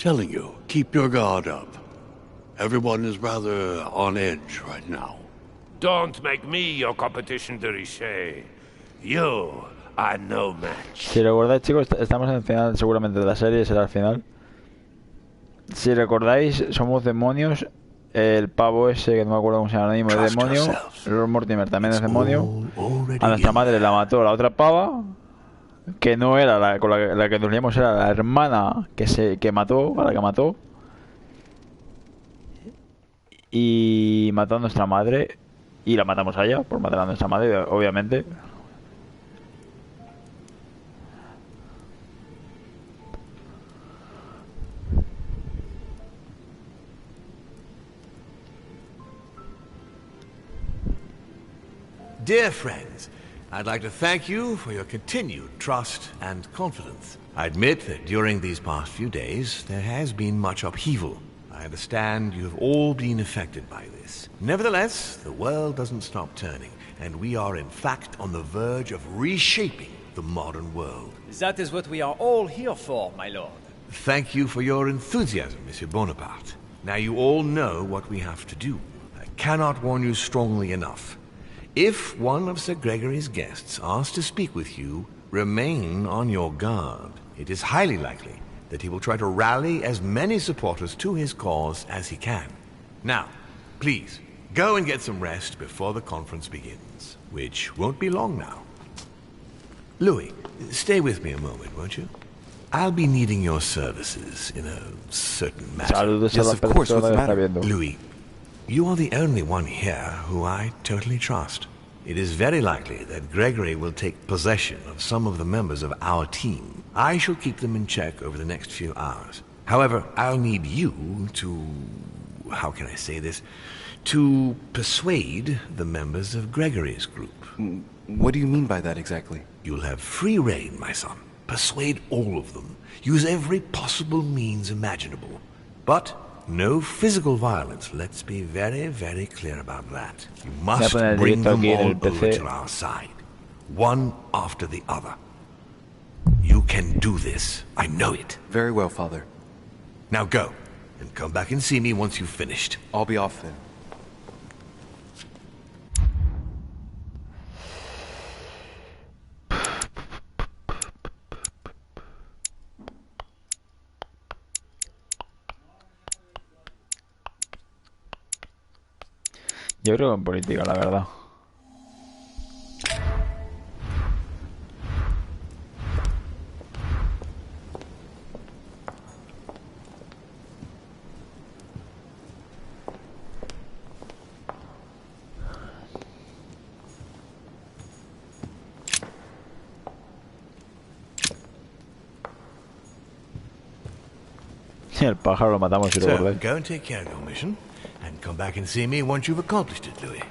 telling you, keep your guard up. Everyone is rather on edge right now. Don't make me your competition, Directito. You are no match. Si recordáis, chicos, estamos en el final seguramente de la serie, será el final. Si recordáis, somos demonios. El pavo ese, que no me acuerdo cómo se llama ahora mismo, es demonio. Lord Mortimer también es demonio. A nuestra madre la mató la otra pava, que no era con la que nos liamos, era la hermana que mató, a la que mató. Y mató a nuestra madre. Y la matamos a ella por matar a nuestra madre, obviamente. Dear friends, I'd like to thank you for your continued trust and confidence. I admit that during these past few days, there has been much upheaval. I understand you have all been affected by this. Nevertheless, the world doesn't stop turning, and we are in fact on the verge of reshaping the modern world. That is what we are all here for, my lord. Thank you for your enthusiasm, Monsieur Bonaparte. Now you all know what we have to do. I cannot warn you strongly enough. If one of Sir Gregory's guests asks to speak with you, remain on your guard. It is highly likely that he will try to rally as many supporters to his cause as he can. Now, please, go and get some rest before the conference begins, which won't be long now. Louis, stay with me a moment, won't you? I'll be needing your services in a certain matter. Saludos a la persona que está viendo. Louis, you are the only one here who I totally trust. It is very likely that Gregory will take possession of some of the members of our team. I shall keep them in check over the next few hours. However, I'll need you to... how can I say this? To persuade the members of Gregory's group. What do you mean by that exactly? You'll have free rein, my son. Persuade all of them. Use every possible means imaginable. But no physical violence. Let's be very, very clear about that. You must bring them all over to our side. One after the other. You can do this. I know it. Very well, Father. Now go, and come back and see me once you've finished. I'll be off then. Yo creo en política, la verdad. El pájaro lo matamos si lo So, recordáis. go and take care of your mission, and come back and see me once you've accomplished it, Louis.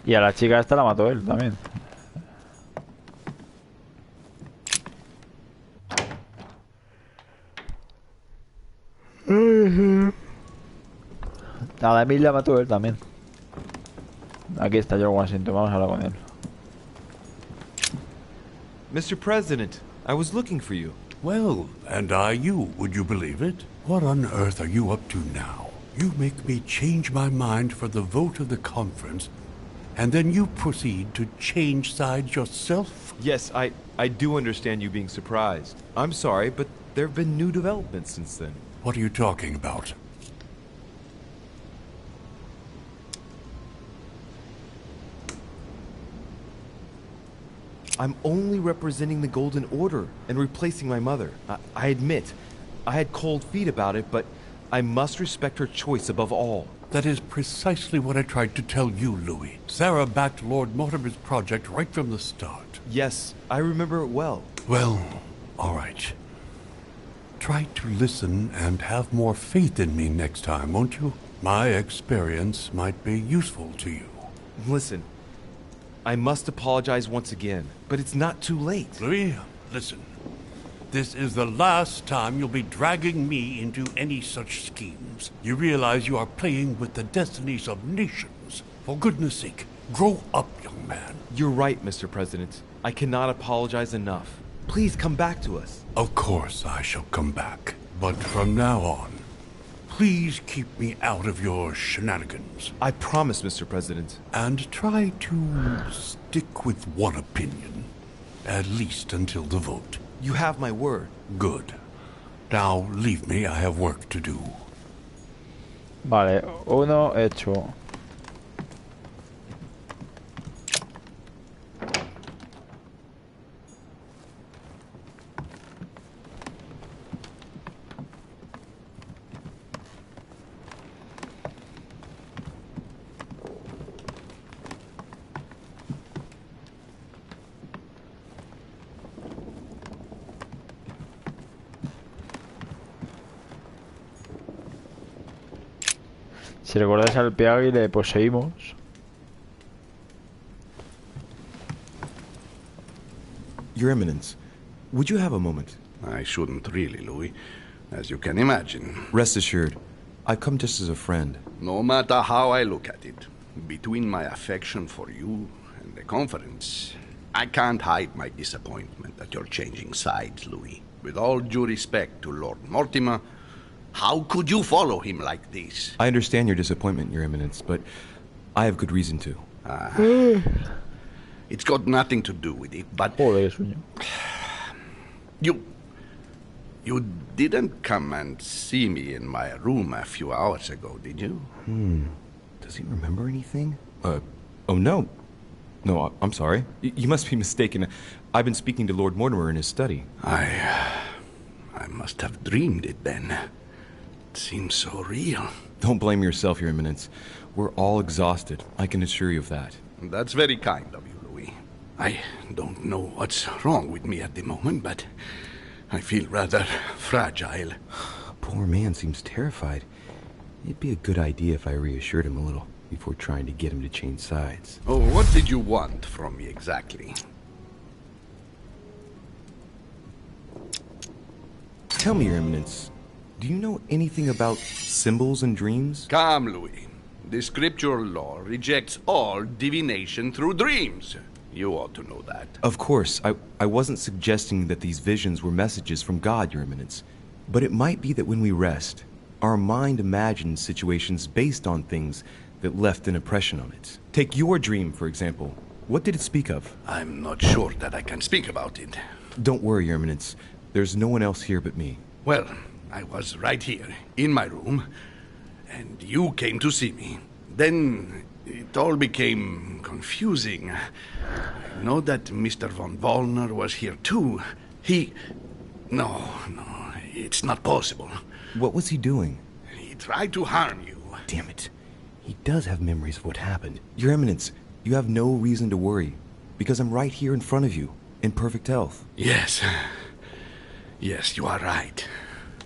Y a la chica esta la mató él también. A la Emil la mató él también. Aquí está George Washington, vamos a hablar con él. Mr. President, I was looking for you. Well, and I you, would you believe it? What on earth are you up to now? You make me change my mind for the vote of the conference, and then you proceed to change sides yourself? Yes, I do understand you being surprised. I'm sorry, but there have been new developments since then. What are you talking about? I'm only representing the Golden Order and replacing my mother. I admit, I had cold feet about it, but I must respect her choice above all. That is precisely what I tried to tell you, Louis. Sarah backed Lord Mortimer's project right from the start. Yes, I remember it well. Well, all right. Try to listen and have more faith in me next time, won't you? My experience might be useful to you. Listen, I must apologize once again, but it's not too late. Louis, listen. This is the last time you'll be dragging me into any such schemes. You realize you are playing with the destinies of nations. For goodness sake, grow up, young man. You're right, Mr. President. I cannot apologize enough. Please come back to us. Of course I shall come back. But from now on, please keep me out of your shenanigans. I promise, Mr. President. And try to stick with one opinion. At least until the vote. You have my word. Good. Now leave me, I have work to do. Vale, uno hecho. Si recordáis al Peagui le poseímos. Your Eminence, would you have a moment? I shouldn't really, Louis, as you can imagine. Rest assured, I've come just as a friend. No matter how I look at it, between my affection for you and the conference, I can't hide my disappointment that you're changing sides, Louis. With all due respect to Lord Mortimer, how could you follow him like this? I understand your disappointment, Your Eminence, but I have good reason to. It's got nothing to do with it, but Joder, sueño. You didn't come and see me in my room a few hours ago, did you? Does he remember anything? Oh no. No, I'm sorry. You must be mistaken. I've been speaking to Lord Mortimer in his study. I must have dreamed it then. It seems so real. Don't blame yourself, Your Eminence. We're all exhausted. I can assure you of that. That's very kind of you, Louis. I don't know what's wrong with me at the moment, but I feel rather fragile. Poor man seems terrified. It'd be a good idea if I reassured him a little before trying to get him to change sides. Oh, what did you want from me exactly? Tell me, Your Eminence, do you know anything about symbols and dreams? Come, Louis. The scriptural law rejects all divination through dreams. You ought to know that. Of course, I wasn't suggesting that these visions were messages from God, Your Eminence. But it might be that when we rest, our mind imagines situations based on things that left an impression on it. Take your dream, for example. What did it speak of? I'm not sure that I can speak about it. Don't worry, Your Eminence. There's no one else here but me. Well, I was right here, in my room, and you came to see me. Then it all became confusing. I know that Mr. von Wollner was here too. No, it's not possible. What was he doing? He tried to harm you. Damn it. He does have memories of what happened. Your Eminence, you have no reason to worry, because I'm right here in front of you, in perfect health. Yes, you are right.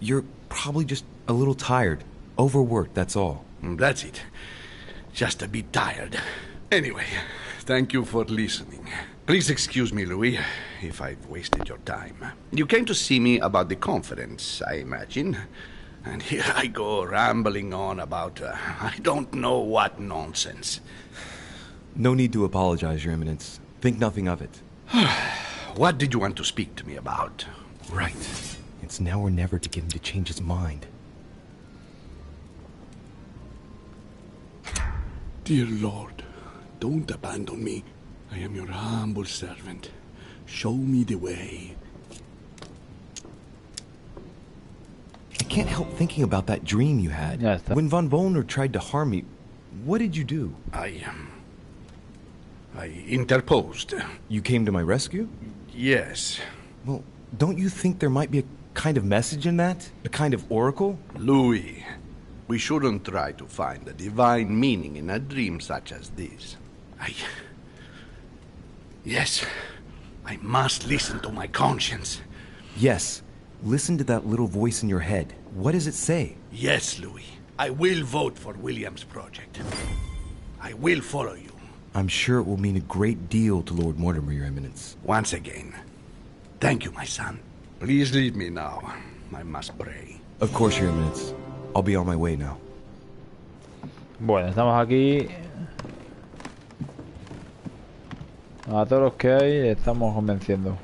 You're probably just a little tired, overworked, that's all. That's it. Just a bit tired. Anyway, thank you for listening. Please excuse me, Louis, if I've wasted your time. You came to see me about the conference, I imagine. And here I go rambling on about I don't know what nonsense. No need to apologize, Your Eminence. Think nothing of it. What did you want to speak to me about? Right. It's now or never to get him to change his mind. Dear Lord, don't abandon me. I am your humble servant. Show me the way. I can't help thinking about that dream you had. Ya está. When von Wollner tried to harm me, what did you do? I interposed. You came to my rescue? Yes. Well, don't you think there might be a kind of message in that? A kind of oracle? Louis, we shouldn't try to find a divine meaning in a dream such as this. Yes, I must listen to my conscience. Yes. Listen to that little voice in your head. What does it say? Yes, Louis. I will vote for William's project. I will follow you. I'm sure it will mean a great deal to Lord Mortimer, Your Eminence. Once again, thank you, my son. Please leave me now. I must pray. Of course, Your Eminence. I'll be on my way now. Bueno, estamos aquí. A todos los que hay, estamos convenciendo.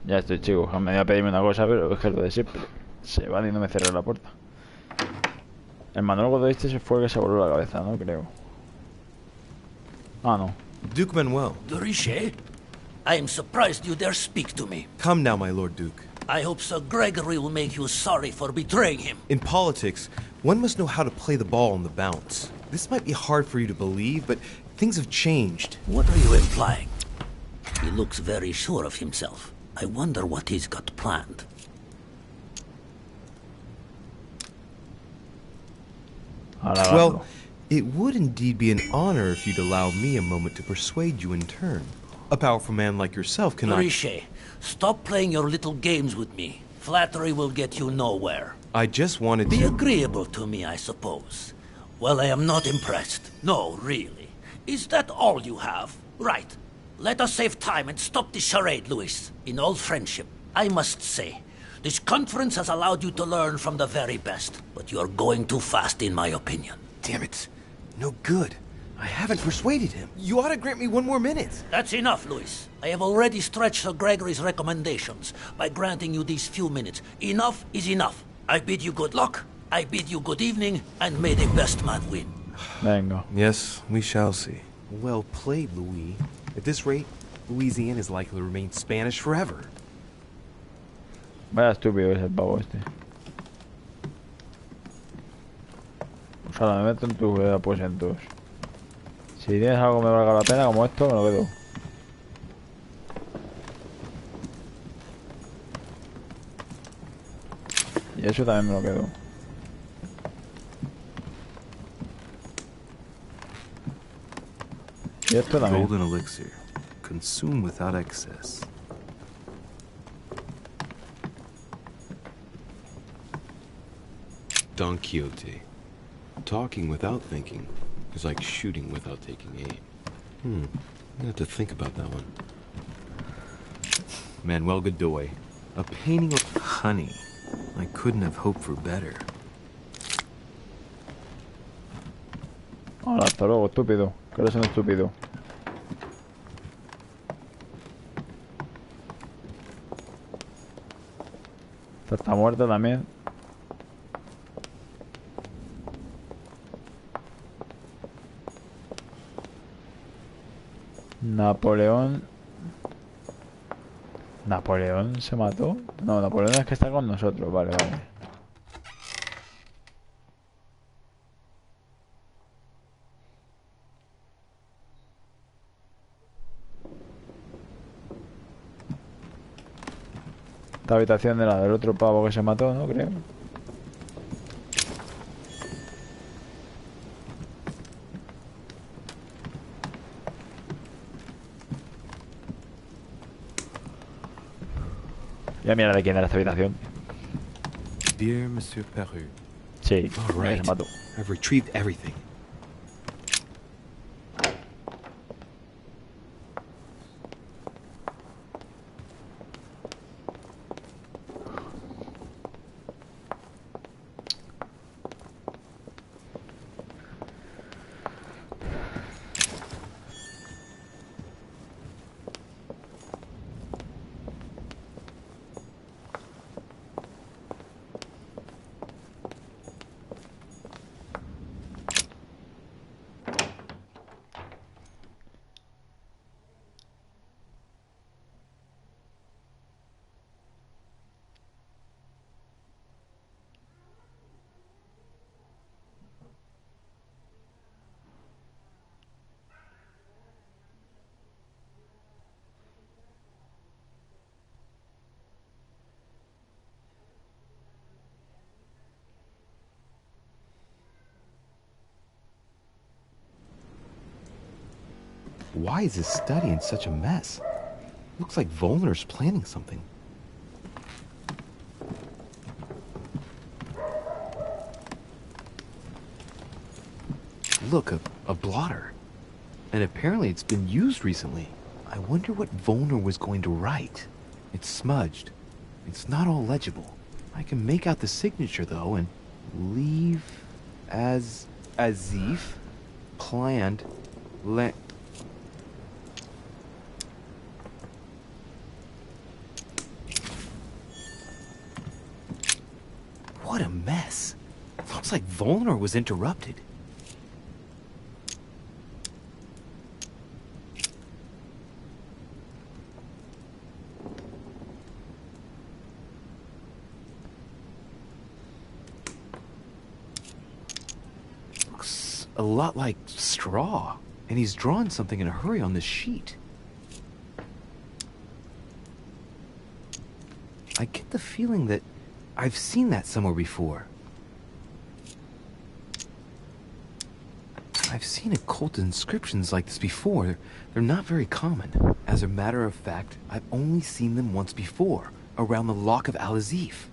Ya estoy, chicos. Me voy a pedirme una cosa, pero es que lo de siempre. Se van y no me cerró la puerta. El monólogo de este fue el que se voló la cabeza, ¿no? Creo. Ah, no. Duke Manuel. De Richet? I am surprised you dare speak to me. Come now, my Lord Duke. I hope Sir Gregory will make you sorry for betraying him. In politics, one must know how to play the ball on the bounce. This might be hard for you to believe, but things have changed. What are you implying? He looks very sure of himself. I wonder what he's got planned. halagarlo. Well, it would indeed be an honor if you'd allow me a moment to persuade you in turn. A powerful man like yourself cannot... Riche, stop playing your little games with me. Flattery will get you nowhere. I just wanted Be to... agreeable to me, I suppose. Well, I am not impressed. No, really. Is that all you have? Right. Let us save time and stop this charade, Louis. In all friendship, I must say, this conference has allowed you to learn from the very best, but you're going too fast, in my opinion. Damn it. No good. I haven't persuaded him. You ought to grant me one more minute. That's enough, Louis. I have already stretched Sir Gregory's recommendations by granting you these few minutes. Enough is enough. I bid you good luck, I bid you good evening, and may the best man win. Venga. Yes, we shall see. Well played, Louis. At this rate, Louisiana is likely to remain Spanish forever. Vaya estúpido es el pavo este. Pues ahora me meto en tus aposentos. Si tienes algo que me valga la pena, como esto, me lo quedo. Y eso también me lo quedo. Y esto también. Golden elixir. Consume without excess. Don Quixote. Talking without thinking is like shooting without taking aim. I'm gonna have to think about that one. Manuel Godoy. A painting of honey. I couldn't have hoped for better. Ahora, hasta luego, estúpido. Que eres un estúpido. Esta está muerta también. Napoleón. ¿Napoleón se mató? No, Napoleón es que está con nosotros. Vale, vale. Esta habitación de la del otro pavo que se mató, ¿no? Creo. Ya mira de quién era esta habitación. Dear Mr.Felixpr. Sí, All right. se mató. I've retrieved everything. Why is his study in such a mess? Looks like Volner's planning something. Look, a blotter. And apparently it's been used recently. I wonder what Volner was going to write. It's smudged. It's not all legible. I can make out the signature, though, and leave as if planned What a mess. Looks like Volner was interrupted. Looks a lot like straw, and he's drawn something in a hurry on this sheet. I get the feeling that I've seen that somewhere before. I've seen occult inscriptions like this before. They're not very common. As a matter of fact, I've only seen them once before, around the Lock of Al-Azif.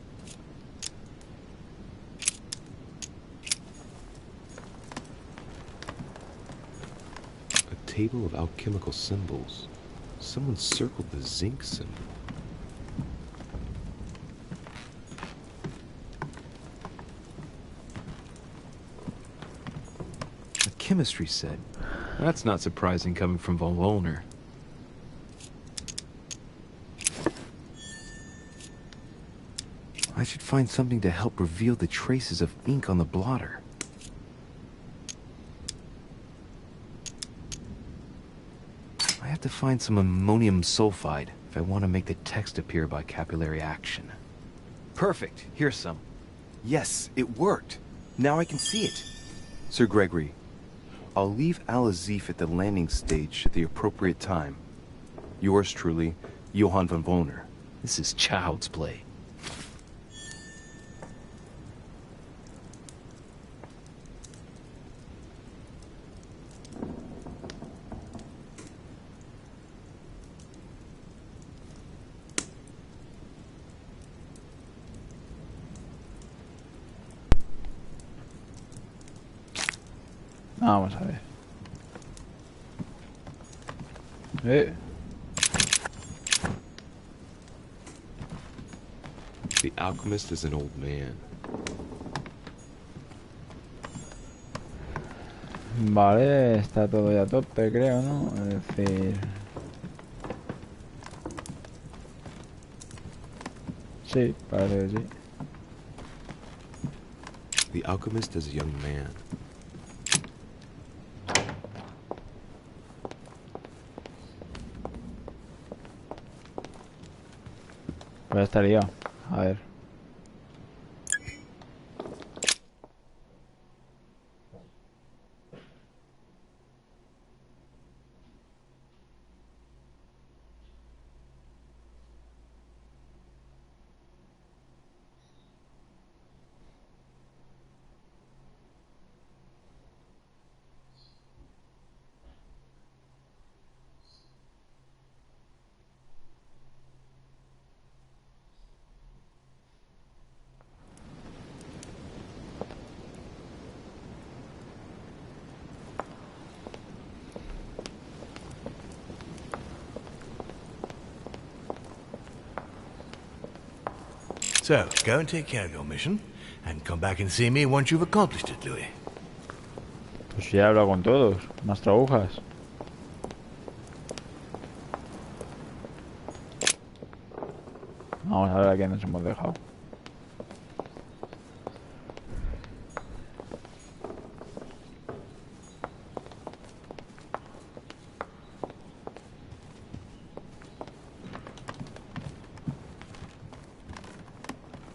A table of alchemical symbols. Someone circled the zinc symbol. A chemistry set. That's not surprising coming from Von Wollner. I should find something to help reveal the traces of ink on the blotter. I have to find some ammonium sulfide if I want to make the text appear by capillary action. Perfect. Here's some. Yes, it worked. Now I can see it. Sir Gregory, I'll leave Al-Azif at the landing stage at the appropriate time. Yours truly, Johann von Wollner. This is child's play. Vamos a ver. The alchemist is an old man. Vale, está todo ya a tope, creo, ¿no? Es decir... Sí, parece que sí. The alchemist is a young man. Voy a estar liado. A ver. So, go and take care of your mission, and come back and see me once you've accomplished it, Louis. Pues ya he hablado con todos. Más trabujas. Vamos a ver a quién nos hemos dejado.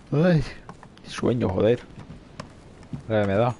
Ay, sueño, joder. La que me da.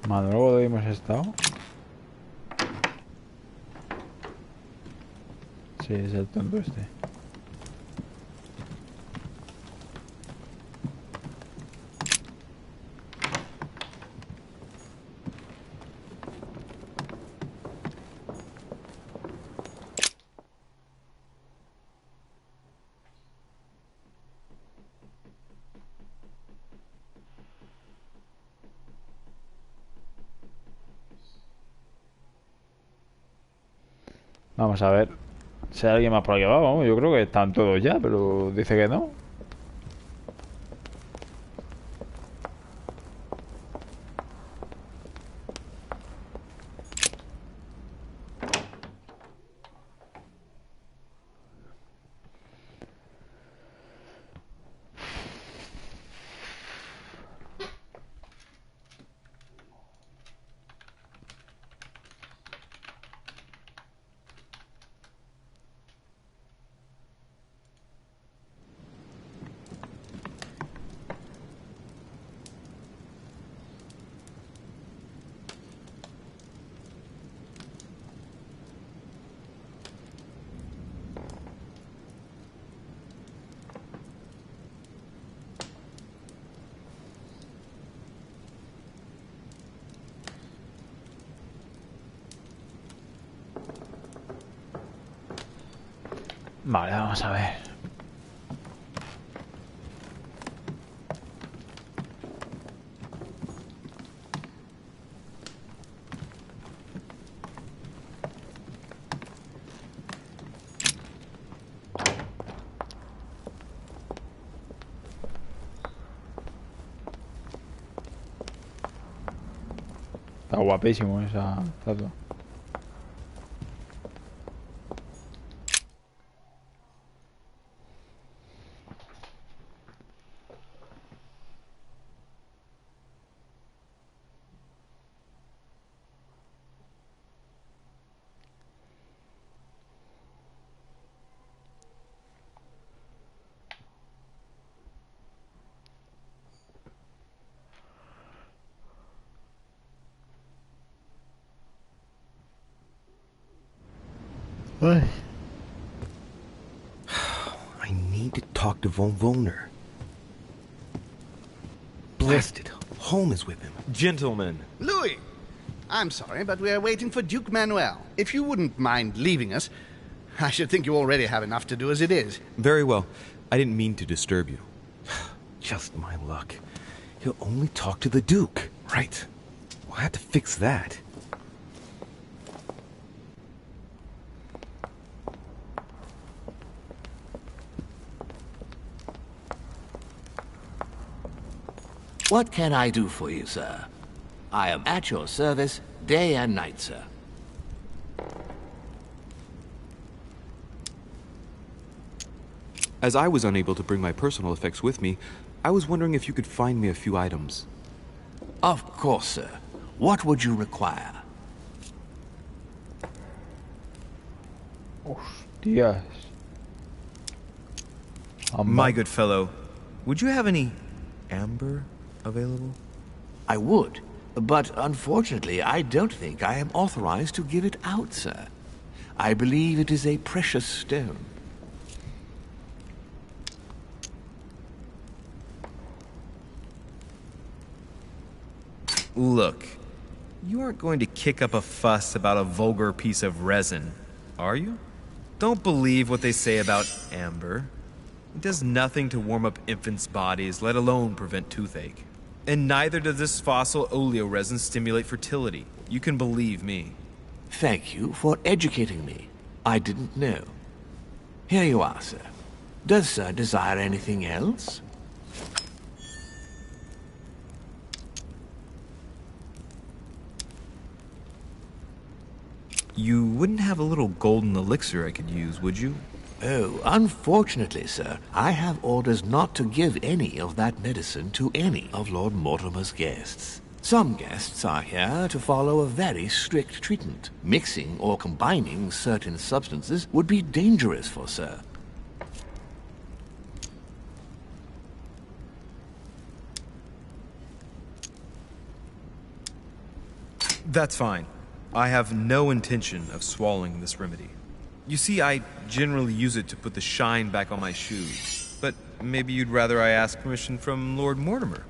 Mano, luego de ahí hemos estado. Sí, es el tonto este. Vamos a ver si hay alguien más por aquí abajo. Vamos, yo creo que están todos ya, pero dice que no. Vale, vamos a ver. Está guapísimo esa estatua. I need to talk to von Wohner. Blasted. Home is with him. Gentlemen. Louis! I'm sorry, but we are waiting for Duke Manuel. If you wouldn't mind leaving us, I should think you already have enough to do as it is. Very well. I didn't mean to disturb you. Just my luck. He'll only talk to the Duke. Right. We'll have to fix that. What can I do for you, sir? I am at your service day and night, sir. As I was unable to bring my personal effects with me, I was wondering if you could find me a few items. Of course, sir. What would you require? Hostias. My good fellow, would you have any amber available? I would, but unfortunately I don't think I am authorized to give it out, sir. I believe it is a precious stone. Look, you aren't going to kick up a fuss about a vulgar piece of resin, are you? Don't believe what they say about amber. It does nothing to warm up infants' bodies, let alone prevent toothache. And neither does this fossil oleoresin stimulate fertility. You can believe me. Thank you for educating me. I didn't know. Here you are, sir. Does sir desire anything else? You wouldn't have a little golden elixir I could use, would you? Oh, unfortunately, sir, I have orders not to give any of that medicine to any of Lord Mortimer's guests. Some guests are here to follow a very strict treatment. Mixing or combining certain substances would be dangerous for sir. That's fine. I have no intention of swallowing this remedy. You see, I generally use it to put the shine back on my shoes. But maybe you'd rather I ask permission from Lord Mortimer.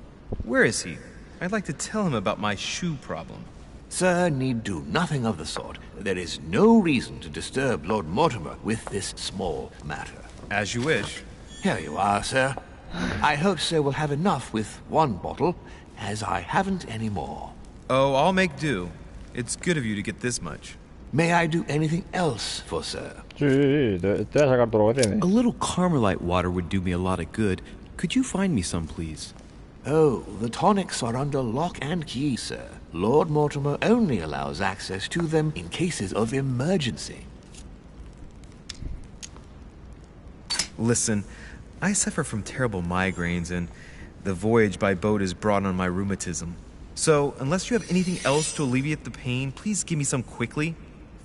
Where is he? I'd like to tell him about my shoe problem. Sir need do nothing of the sort. There is no reason to disturb Lord Mortimer with this small matter. As you wish. Here you are, sir. I hope sir will have enough with one bottle, as I haven't any more. Oh, I'll make do. It's good of you to get this much. May I do anything else for sir? Sí, te voy a sacar todo lo que tienes. A little Carmelite water would do me a lot of good. Could you find me some, please? Oh, the tonics are under lock and key, sir. Lord Mortimer only allows access to them in cases of emergency. Listen, I suffer from terrible migraines, and the voyage by boat has brought on my rheumatism. So, unless you have anything else to alleviate the pain, please give me some quickly.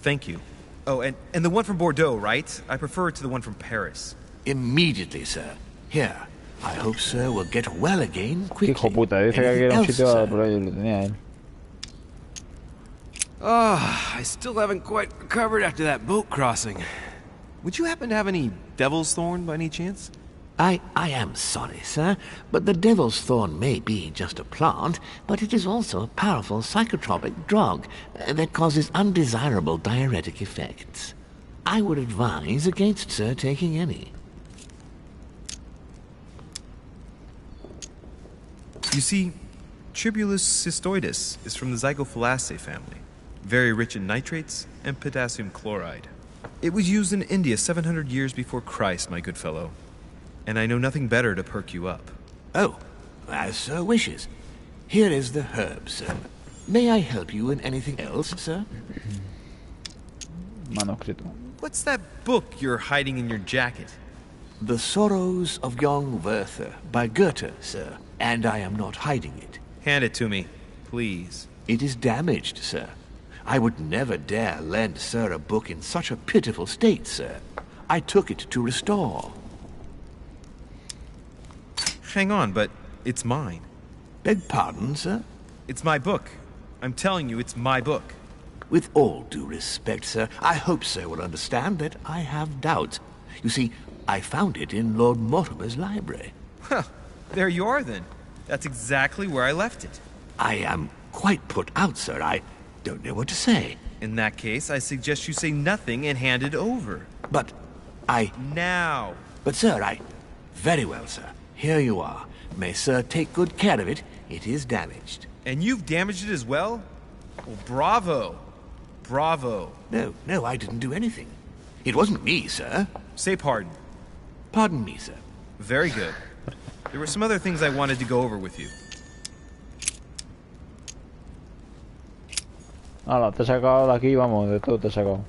Thank you. Oh, and the one from Bordeaux, right? I prefer it to the one from Paris. Immediately, sir. Here. I hope sir will get well again quickly. Hijo puta, dice que era un sitio por ahí, lo tenía él. I still haven't quite recovered after that boat crossing. Would you happen to have any devil's thorn by any chance? I am sorry, sir, but the devil's thorn may be just a plant, but it is also a powerful psychotropic drug that causes undesirable diuretic effects. I would advise against, sir, taking any. You see, Tribulus cystoides is from the Zygophalaceae family, very rich in nitrates and potassium chloride. It was used in India 700 years before Christ, my good fellow. And I know nothing better to perk you up. Oh, as sir wishes. Here is the herb, sir. May I help you in anything else, sir? Manuscrito. What's that book you're hiding in your jacket? The Sorrows of Young Werther by Goethe, sir. And I am not hiding it. Hand it to me, please. It is damaged, sir. I would never dare lend sir a book in such a pitiful state, sir. I took it to restore. Hang on, but it's mine. Beg pardon, sir? It's my book. I'm telling you, it's my book. With all due respect, sir, I hope sir will understand that I have doubts. You see, I found it in Lord Mortimer's library. Huh. There you are, then. That's exactly where I left it. I am quite put out, sir. I don't know what to say. In that case, I suggest you say nothing and hand it over. But I... Now! But, sir, I... Very well, sir. Here you are. May sir take good care of it. It is damaged. And you've damaged it as well? Well, bravo. Bravo. No, I didn't do anything. It wasn't me, sir. Say pardon. Pardon me, sir. Very good. There were some other things I wanted to go over with you. Ahora, te he sacado de aquí, vamos, de todo te he sacado.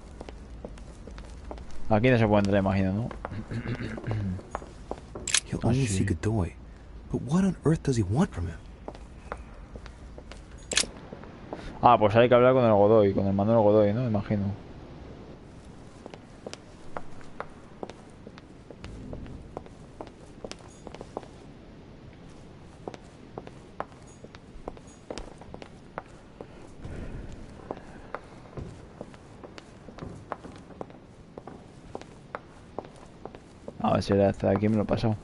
Aquí no se puede entrar, imagino, ¿no? He'll only see Godoy. But what on earth does he want from him? Ah, pues hay que hablar con el Godoy, con el Manuel Godoy, ¿no? Imagino. A ver si era hasta aquí me lo he pasado.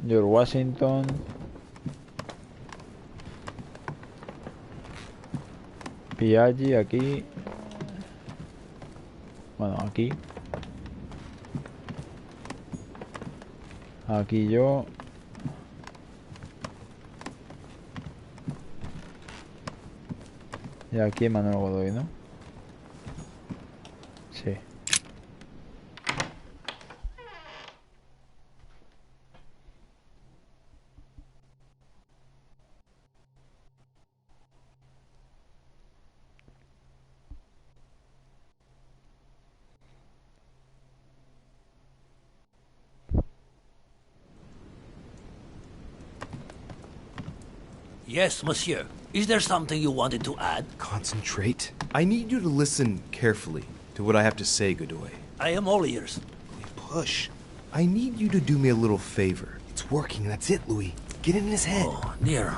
George Washington. Piaggi aquí. Bueno, aquí. Aquí yo. Y aquí Manuel Godoy, ¿no? Sí. Yes, monsieur. Is there something you wanted to add? Concentrate. I need you to listen carefully to what I have to say, Godoy. I am all ears. Push. I need you to do me a little favor. It's working, that's it, Louis. Get in his head. Oh, dear.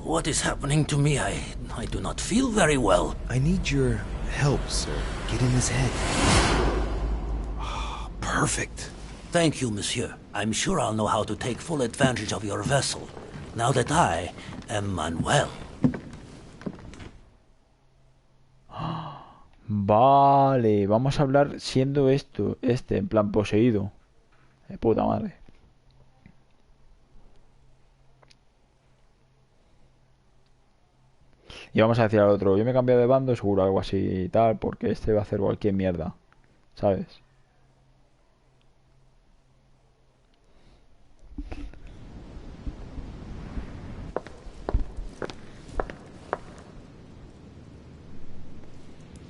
What is happening to me? I do not feel very well. I need your help, sir. Get in his head. Oh, perfect. Thank you, monsieur. I'm sure I'll know how to take full advantage of your vessel, now that I am Manuel. Vale, vamos a hablar siendo en plan poseído. De puta madre. Y vamos a decir al otro, yo me he cambiado de bando, seguro algo así y tal, porque este va a hacer cualquier mierda, ¿sabes?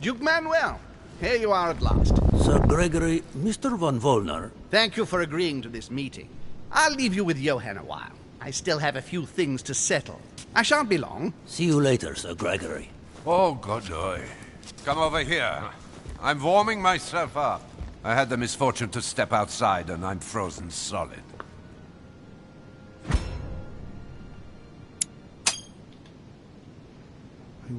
Duke Manuel, here you are at last. Sir Gregory, Mr. von Volner. Thank you for agreeing to this meeting. I'll leave you with Johann a while. I still have a few things to settle. I shan't be long. See you later, Sir Gregory. Oh, Godoy. Come over here. I'm warming myself up. I had the misfortune to step outside and I'm frozen solid. I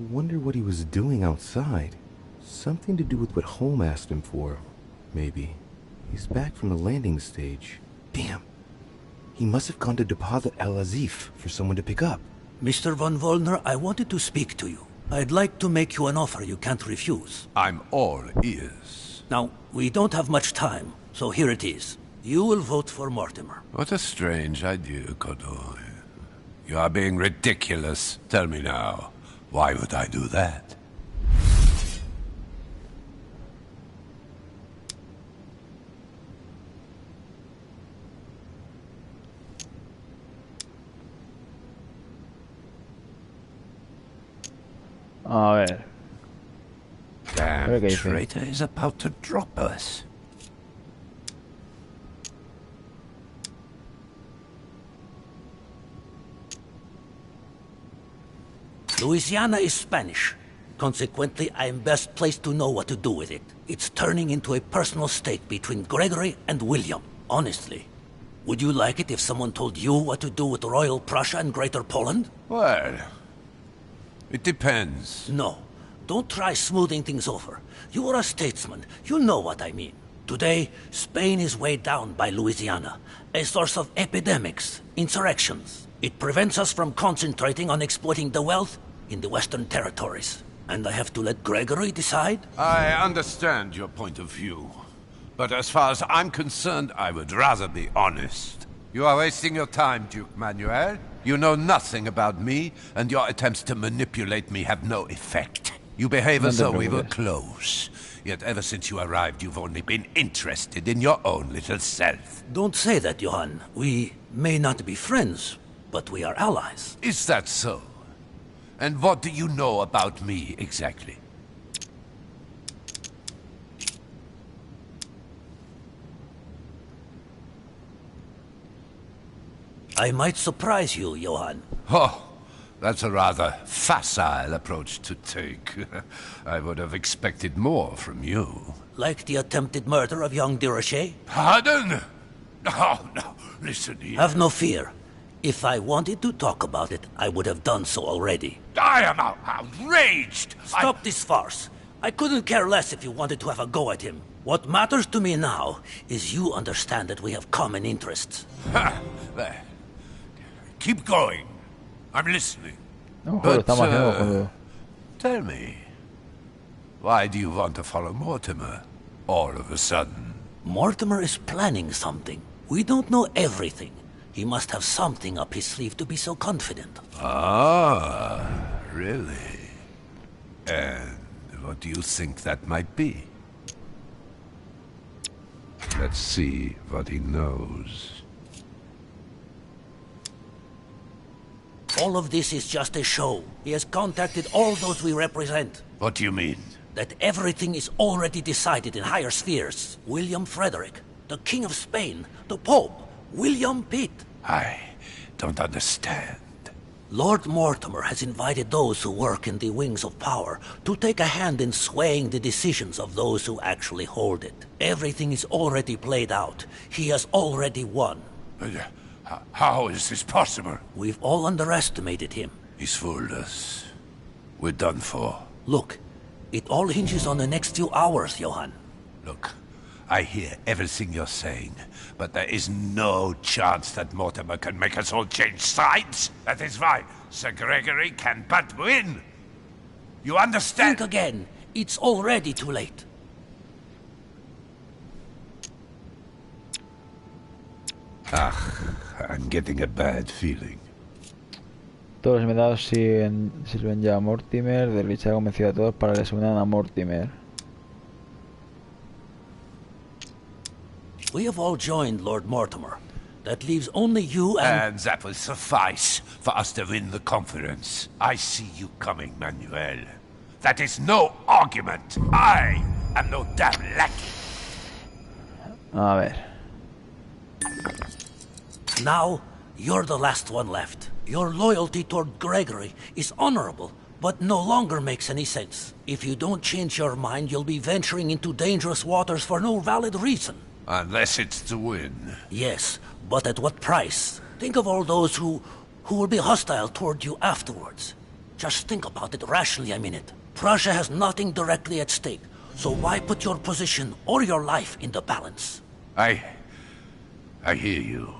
wonder what he was doing outside. Something to do with what Holm asked him for. Maybe. He's back from the landing stage. Damn. He must have gone to deposit Al-Azif for someone to pick up. Mr. von Volner, I wanted to speak to you. I'd like to make you an offer you can't refuse. I'm all ears. Now, we don't have much time, so here it is. You will vote for Mortimer. What a strange idea, Godoy. You are being ridiculous. Tell me now, why would I do that? A ver. Damn Okay, traitor is about to drop us. Louisiana is Spanish. Consequently, I am best placed to know what to do with it. It's turning into a personal stake between Gregory and William. Honestly, would you like it if someone told you what to do with Royal Prussia and Greater Poland? Well, it depends. No. Don't try smoothing things over. You are a statesman. You know what I mean. Today, Spain is weighed down by Louisiana, a source of epidemics, insurrections. It prevents us from concentrating on exploiting the wealth in the Western territories. And I have to let Gregory decide? I understand your point of view. But as far as I'm concerned, I would rather be honest. You are wasting your time, Duke Manuel. You know nothing about me, and your attempts to manipulate me have no effect. You behave as though we were close. Yet ever since you arrived, you've only been interested in your own little self. Don't say that, Johann. We may not be friends, but we are allies. Is that so? And what do you know about me, exactly? I might surprise you, Johann. Oh, that's a rather facile approach to take. I would have expected more from you. Like the attempted murder of young Durocher? Pardon? Oh, no, listen here. Have no fear. If I wanted to talk about it, I would have done so already. I am outraged! Stop this farce. I couldn't care less if you wanted to have a go at him. What matters to me now is you understand that we have common interests. Ha! There. Keep going. I'm listening. But, tell me, why do you want to follow Mortimer all of a sudden? Mortimer is planning something. We don't know everything. He must have something up his sleeve to be so confident. Ah, really? And what do you think that might be? Let's see what he knows. All of this is just a show. He has contacted all those we represent. What do you mean? That everything is already decided in higher spheres. William Frederick, the King of Spain, the Pope, William Pitt. I don't understand. Lord Mortimer has invited those who work in the wings of power to take a hand in swaying the decisions of those who actually hold it. Everything is already played out. He has already won. How is this possible? We've all underestimated him. He's fooled us. We're done for. Look, it all hinges on the next few hours, Johann. Look, I hear everything you're saying, but there is no chance that Mortimer can make us all change sides. That is why Sir Gregory can but win. You understand? Think again. It's already too late. I'm getting a bad feeling. Todos los invitados sirven ya a Mortimer. Derlich ha convencido a todos para que se unan a Mortimer. We have all joined Lord Mortimer. That leaves only you and that will suffice for us to win the conference. I see you coming, Manuel. That is no argument. I am no damn lackey. A ver. Now, you're the last one left. Your loyalty toward Gregory is honorable, but no longer makes any sense. If you don't change your mind, you'll be venturing into dangerous waters for no valid reason. Unless it's to win. Yes, but at what price? Think of all those who will be hostile toward you afterwards. Just think about it rationally a minute. Prussia has nothing directly at stake, so why put your position or your life in the balance? I hear you.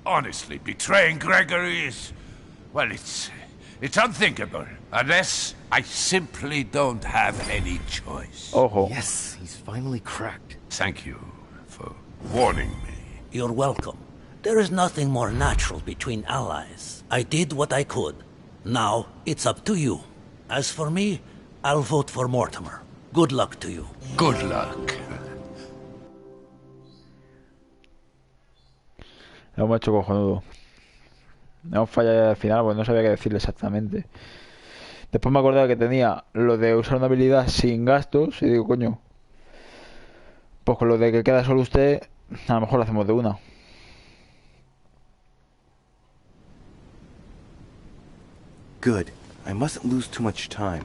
Honestly, betraying Gregory is... well, it's unthinkable. Unless I simply don't have any choice. Ojo. Yes, he's finally cracked. Thank you for warning me. You're welcome. There is nothing more natural between allies. I did what I could. Now, it's up to you. As for me, I'll vote for Mortimer. Good luck to you. Good luck. Hemos hecho cojonudo. Hemos fallado al final porque no sabía qué decirle exactamente. Después me acordaba que tenía lo de usar una habilidad sin gastos y digo, coño, pues con lo de que queda solo usted, a lo mejor lo hacemos de una. Good. I mustn't lose too much time.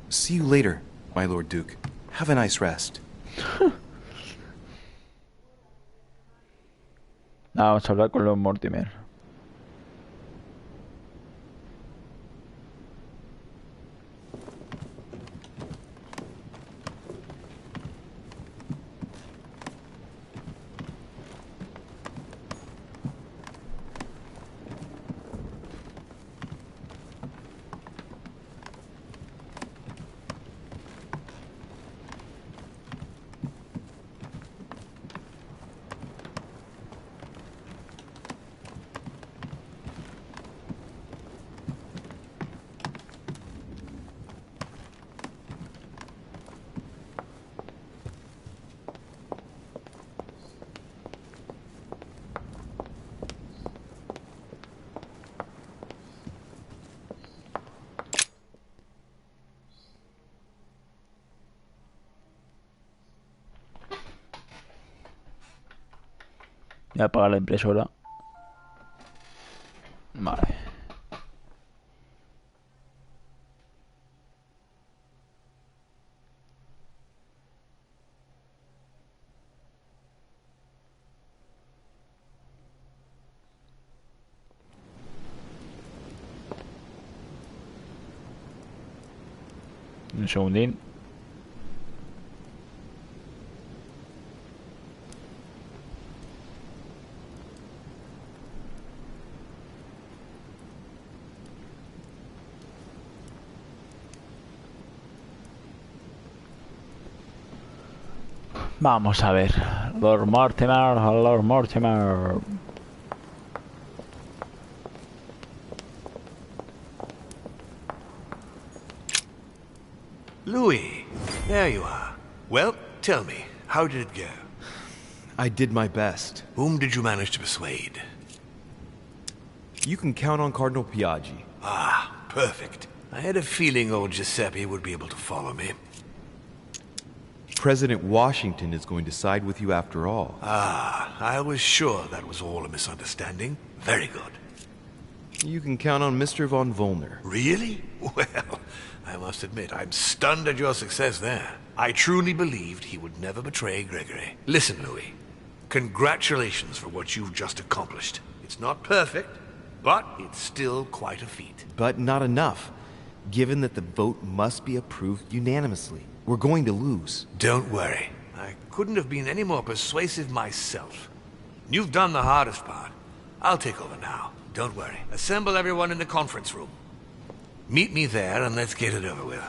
See you later, my Lord Duke. Have a nice rest. Vamos a hablar con los Mortimer. Voy a apagar la impresora. Vale. Un segundín. Vamos a ver. Lord Mortimer, Lord Mortimer. Louis, there you are. Well, tell me, how did it go? I did my best. Whom did you manage to persuade? You can count on Cardinal Piaggi. Ah, perfect. I had a feeling old Giuseppe would be able to follow me. President Washington is going to side with you after all. Ah, I was sure that was all a misunderstanding. Very good. You can count on Mr. von Volner. Really? Well, I must admit, I'm stunned at your success there. I truly believed he would never betray Gregory. Listen, Louis. Congratulations for what you've just accomplished. It's not perfect, but it's still quite a feat. But not enough, given that the vote must be approved unanimously. We're going to lose. Don't worry. I couldn't have been any more persuasive myself. You've done the hardest part. I'll take over now. Don't worry. Assemble everyone in the conference room. Meet me there and let's get it over with.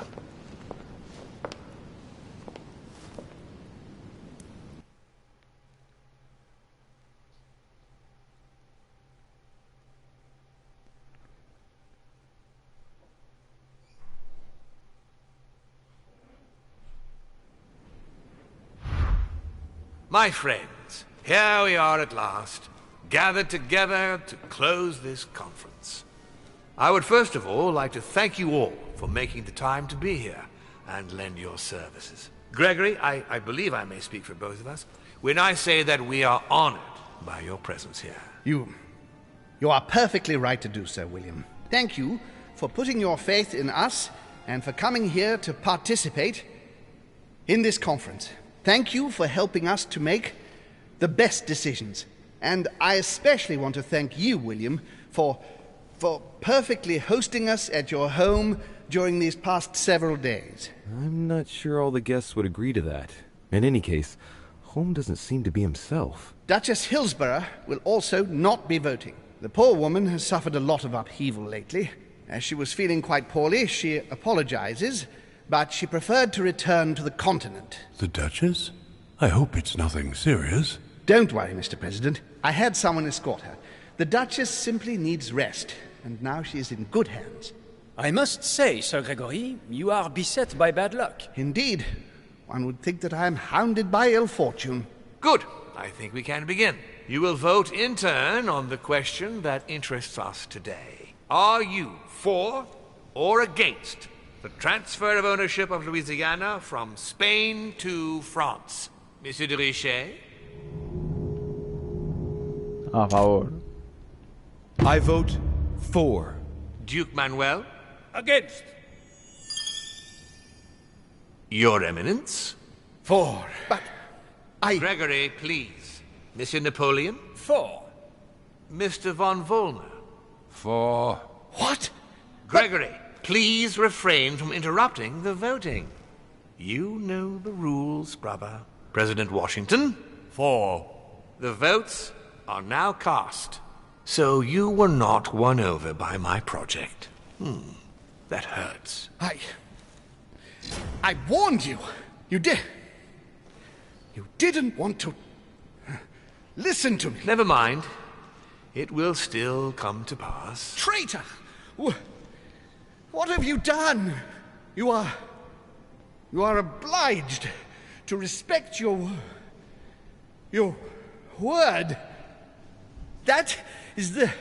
My friends, here we are at last. gathered together to close this conference. I would first of all like to thank you all for making the time to be here and lend your services. Gregory, I believe I may speak for both of us when I say that we are honored by your presence here. You are perfectly right to do so, William. Thank you for putting your faith in us and for coming here to participate in this conference. Thank you for helping us to make the best decisions. And I especially want to thank you, William, for perfectly hosting us at your home during these past several days. I'm not sure all the guests would agree to that. In any case, Holm doesn't seem to be himself. Duchess Hillsborough will also not be voting. The poor woman has suffered a lot of upheaval lately. As she was feeling quite poorly, she apologizes, but she preferred to return to the continent. The Duchess? I hope it's nothing serious. Don't worry, Mr. President. I had someone escort her. The Duchess simply needs rest, and now she is in good hands. I must say, Sir Gregory, you are beset by bad luck. Indeed. One would think that I am hounded by ill fortune. Good. I think we can begin. You will vote in turn on the question that interests us today. Are you for or against the transfer of ownership of Louisiana from Spain to France? Monsieur de Richet? A favor. I vote for. Duke Manuel? Against. Your Eminence? For. But Gregory, please. Monsieur Napoleon? For. Mr. von Volner? For. What? Gregory, please refrain from interrupting the voting. You know the rules, brother. President Washington? For. The votes are now cast. So you were not won over by my project. That hurts. I warned you. You didn't want to listen to me. Never mind. It will still come to pass. Traitor! What have you done? You are obliged to respect your word. That is the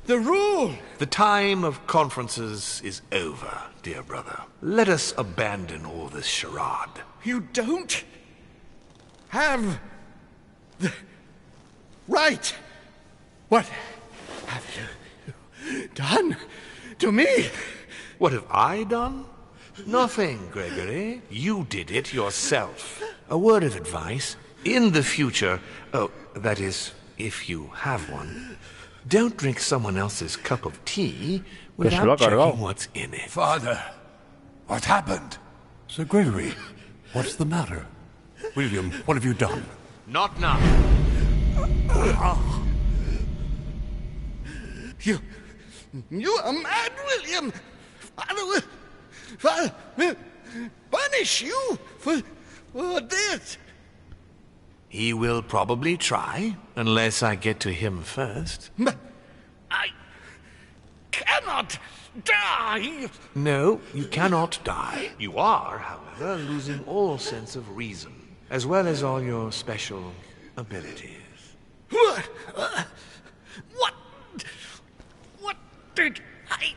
rule. The time of conferences is over, dear brother. Let us abandon all this charade. You don't have the right. What have you done to me? What have I done? Nothing, Gregory. You did it yourself. A word of advice. In the future, that is, if you have one, don't drink someone else's cup of tea without checking what's in it. Father, what happened? Sir Gregory, what's the matter? William, what have you done? Not now. You are mad, William. Father will punish you for this. He will probably try, unless I get to him first. But I cannot die. No, you cannot die. You are, however, losing all sense of reason, as well as all your special abilities. What did I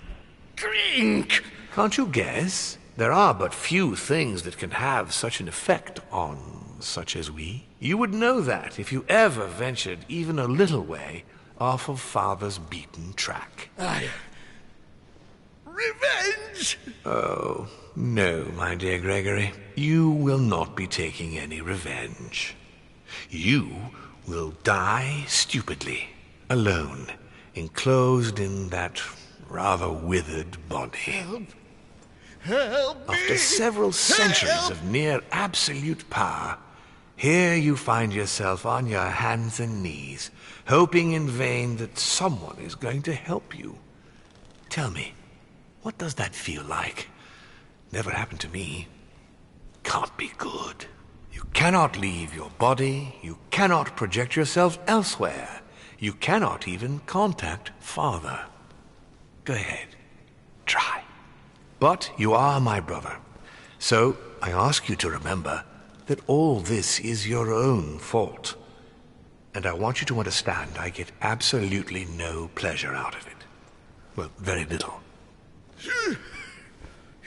drink? Can't you guess? There are but few things that can have such an effect on such as we. You would know that if you ever ventured even a little way off of Father's beaten track. Revenge! Oh, no, my dear Gregory. You will not be taking any revenge. You will die stupidly, alone, enclosed in that rather withered body. Help me! After several centuries of near absolute power, here you find yourself on your hands and knees, hoping in vain that someone is going to help you. Tell me, what does that feel like? Never happened to me. Can't be good. You cannot leave your body. You cannot project yourself elsewhere. You cannot even contact Father. Go ahead. Try. But you are my brother. So I ask you to remember that all this is your own fault. And I want you to understand I get absolutely no pleasure out of it. Well, very little.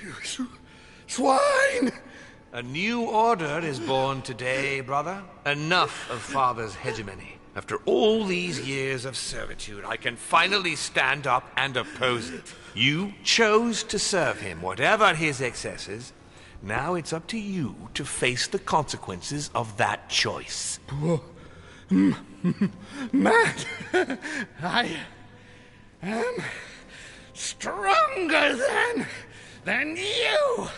You swine! A new order is born today, brother. Enough of Father's hegemony. After all these years of servitude, I can finally stand up and oppose it. You chose to serve him, whatever his excesses. Now it's up to you to face the consequences of that choice. Matt, I am stronger than you!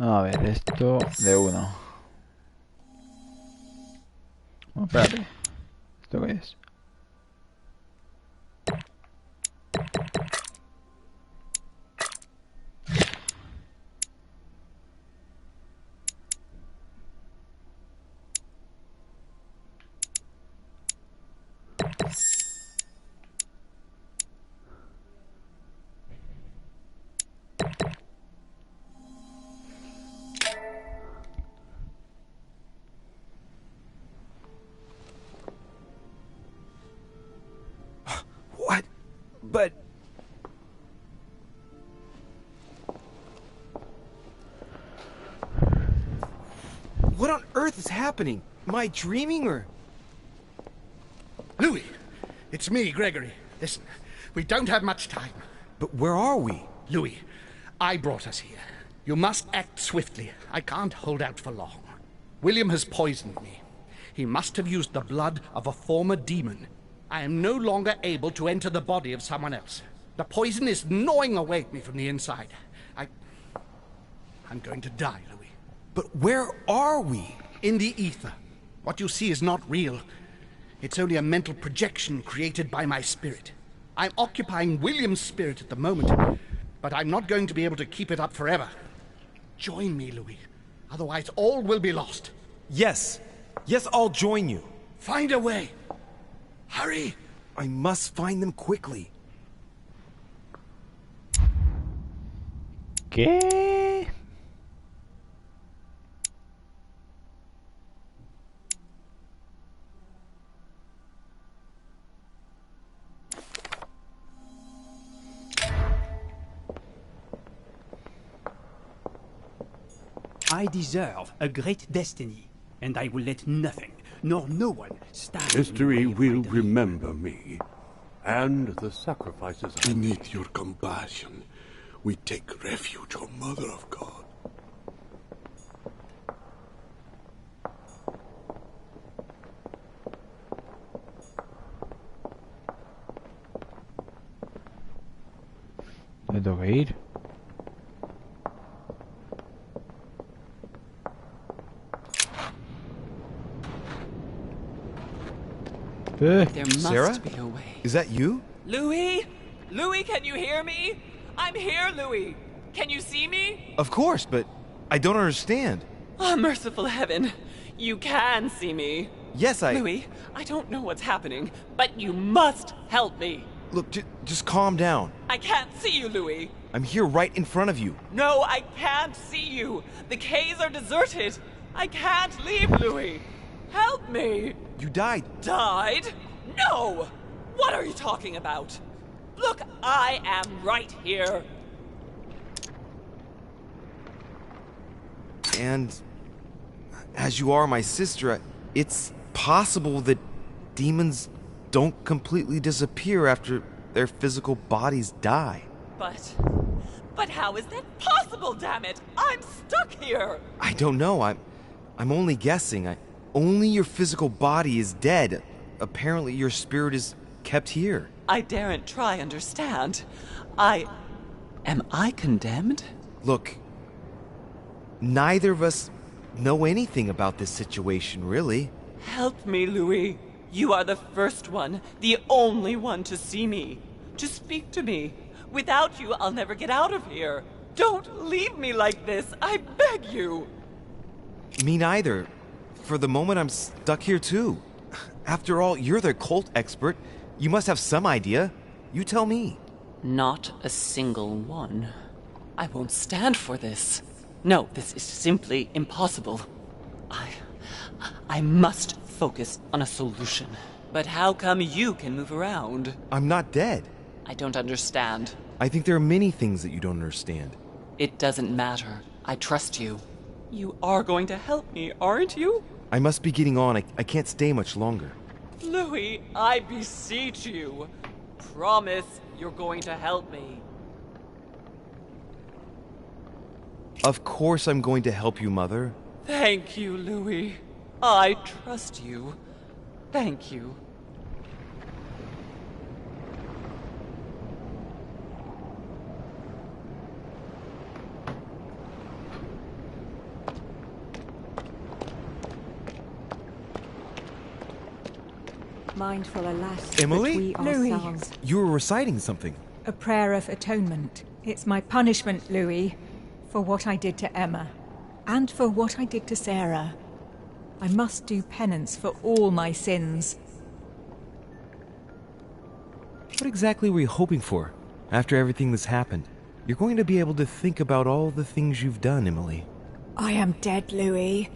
A ver, esto de uno. Oh, espérate. ¿Esto qué es? But... What on earth is happening? Am I dreaming or... Louis, it's me, Gregory. Listen, we don't have much time. But where are we? Louis, I brought us here. You must act swiftly. I can't hold out for long. William has poisoned me. He must have used the blood of a former demon. I am no longer able to enter the body of someone else. The poison is gnawing away at me from the inside. I'm going to die, Louis. But where are we? In the ether. What you see is not real. It's only a mental projection created by my spirit. I'm occupying William's spirit at the moment, but I'm not going to be able to keep it up forever. Join me, Louis. Otherwise, all will be lost. Yes. Yes, I'll join you. Find a way. Hurry! I must find them quickly. ¿Qué? I deserve a great destiny, and I will let nothing, nor no one, stand History in the way will of my remember me, and the sacrifices I Beneath your compassion, we take refuge, O Mother of God. ¿Me tengo que ir? There must Sarah? be a way. Is that you? Louis? Louis, can you hear me? I'm here, Louis. Can you see me? Of course, but I don't understand. Oh, merciful heaven. You can see me. Yes, Louis, I don't know what's happening, but you must help me. Look, just calm down. I can't see you, Louis. I'm here right in front of you. No, I can't see you. The caves are deserted. I can't leave, Louis. Help me. You died. Died? No! What are you talking about? Look, I am right here. And as you are my sister, it's possible that demons don't completely disappear after their physical bodies die. But how is that possible, damn it? I'm stuck here. I don't know. I'm only guessing. Only your physical body is dead. Apparently your spirit is kept here. I daren't try understand. Am I condemned? Look, neither of us know anything about this situation, really. Help me, Louis. You are the first one, the only one to see me. Just speak to me. Without you, I'll never get out of here. Don't leave me like this. I beg you. Me neither. For the moment, I'm stuck here too. After all, you're the cult expert. You must have some idea. You tell me. Not a single one. I won't stand for this. No, this is simply impossible. I must focus on a solution. But how come you can move around? I'm not dead. I don't understand. I think there are many things that you don't understand. It doesn't matter. I trust you. You are going to help me, aren't you? I must be getting on. I can't stay much longer. Louis, I beseech you. Promise you're going to help me. Of course I'm going to help you, Mother. Thank you, Louis. I trust you. Thank you. Mindful, alas, Emily? that we Louis. ourselves... You were reciting something. A prayer of atonement. It's my punishment, Louis, for what I did to Emma, and for what I did to Sarah. I must do penance for all my sins. What exactly were you hoping for? After everything that's happened, you're going to be able to think about all the things you've done, Emily. I am dead, Louis.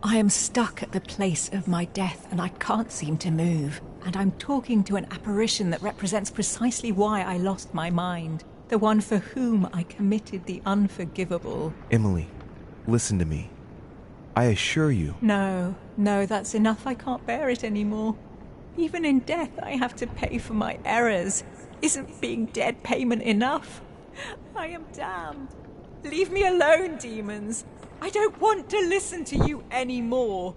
I am stuck at the place of my death, and I can't seem to move. And I'm talking to an apparition that represents precisely why I lost my mind. The one for whom I committed the unforgivable. Emily, listen to me. I assure you... No, that's enough. I can't bear it anymore. Even in death, I have to pay for my errors. Isn't being dead payment enough? I am damned. Leave me alone, demons. I don't want to listen to you anymore.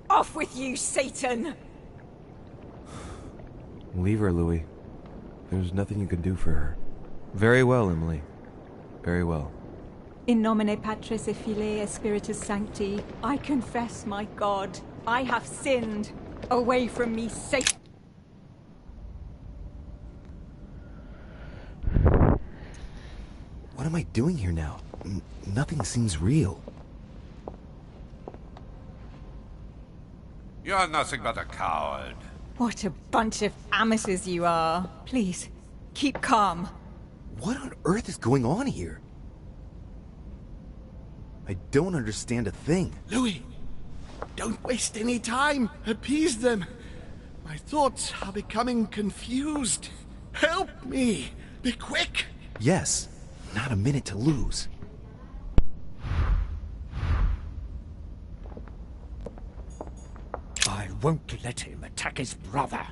Off with you, Satan! Leave her, Louis. There's nothing you can do for her. Very well, Emily. Very well. In nomine Patris et Filii et Spiritus Sancti, I confess, my God, I have sinned. Away from me, Satan! What am I doing here now? Nothing seems real. You're nothing but a coward. What a bunch of amateurs you are. Please, keep calm. What on earth is going on here? I don't understand a thing. Louis, don't waste any time. Appease them. My thoughts are becoming confused. Help me. Be quick. Yes, not a minute to lose. I won't let him attack his brother.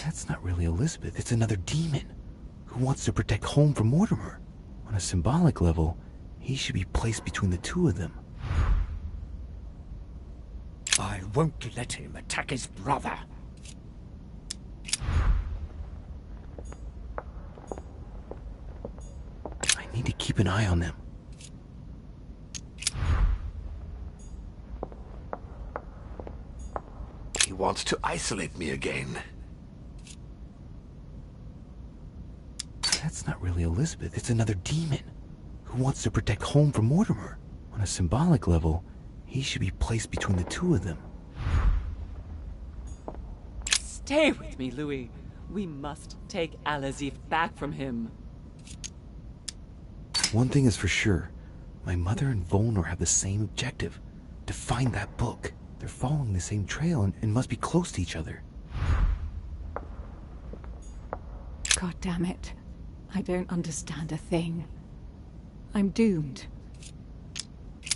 That's not really Elizabeth. It's another demon who wants to protect home from Mortimer. On a symbolic level, he should be placed between the two of them. I won't let him attack his brother. I need to keep an eye on them. He wants to isolate me again. That's not really Elizabeth. It's another demon who wants to protect home from Mortimer. On a symbolic level, he should be placed between the two of them. Stay with me, Louis. We must take Al-Azif back from him. One thing is for sure. My mother and Volnor have the same objective. To find that book. They're following the same trail and must be close to each other. God damn it. I don't understand a thing. I'm doomed.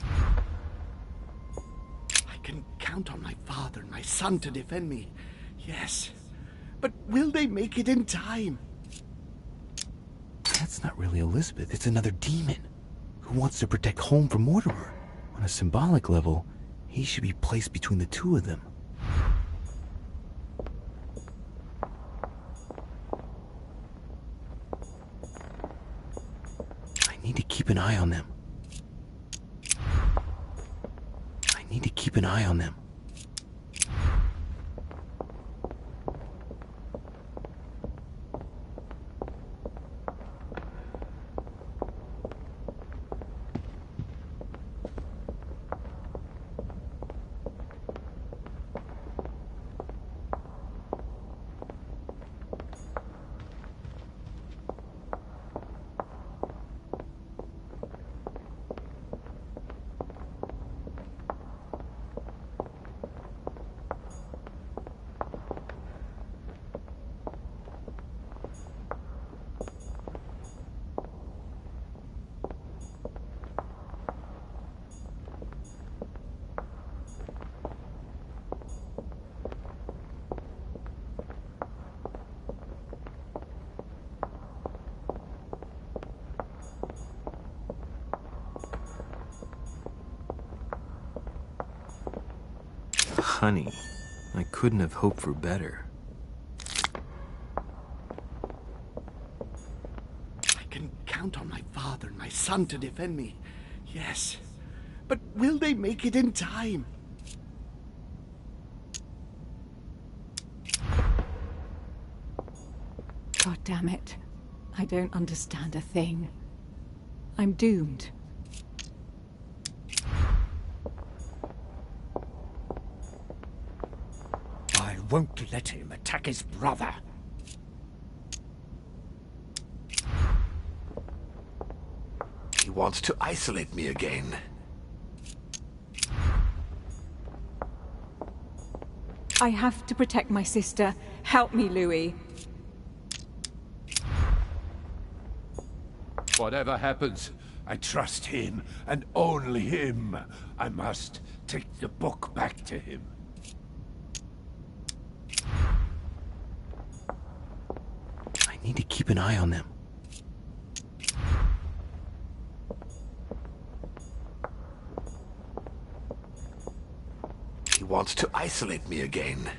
I can count on my father and my son to defend me. Yes. But will they make it in time? That's not really Elizabeth. It's another demon who wants to protect home from Mortimer. On a symbolic level, he should be placed between the two of them. I need to keep an eye on them. I need to keep an eye on them. Honey, I couldn't have hoped for better. I can count on my father and my son to defend me. Yes. But will they make it in time? God damn it. I don't understand a thing. I'm doomed. I won't let him attack his brother. He wants to isolate me again. I have to protect my sister. Help me, Louis. Whatever happens, I trust him, and only him. I must take the book back to him. I need to keep an eye on them. He wants to isolate me again.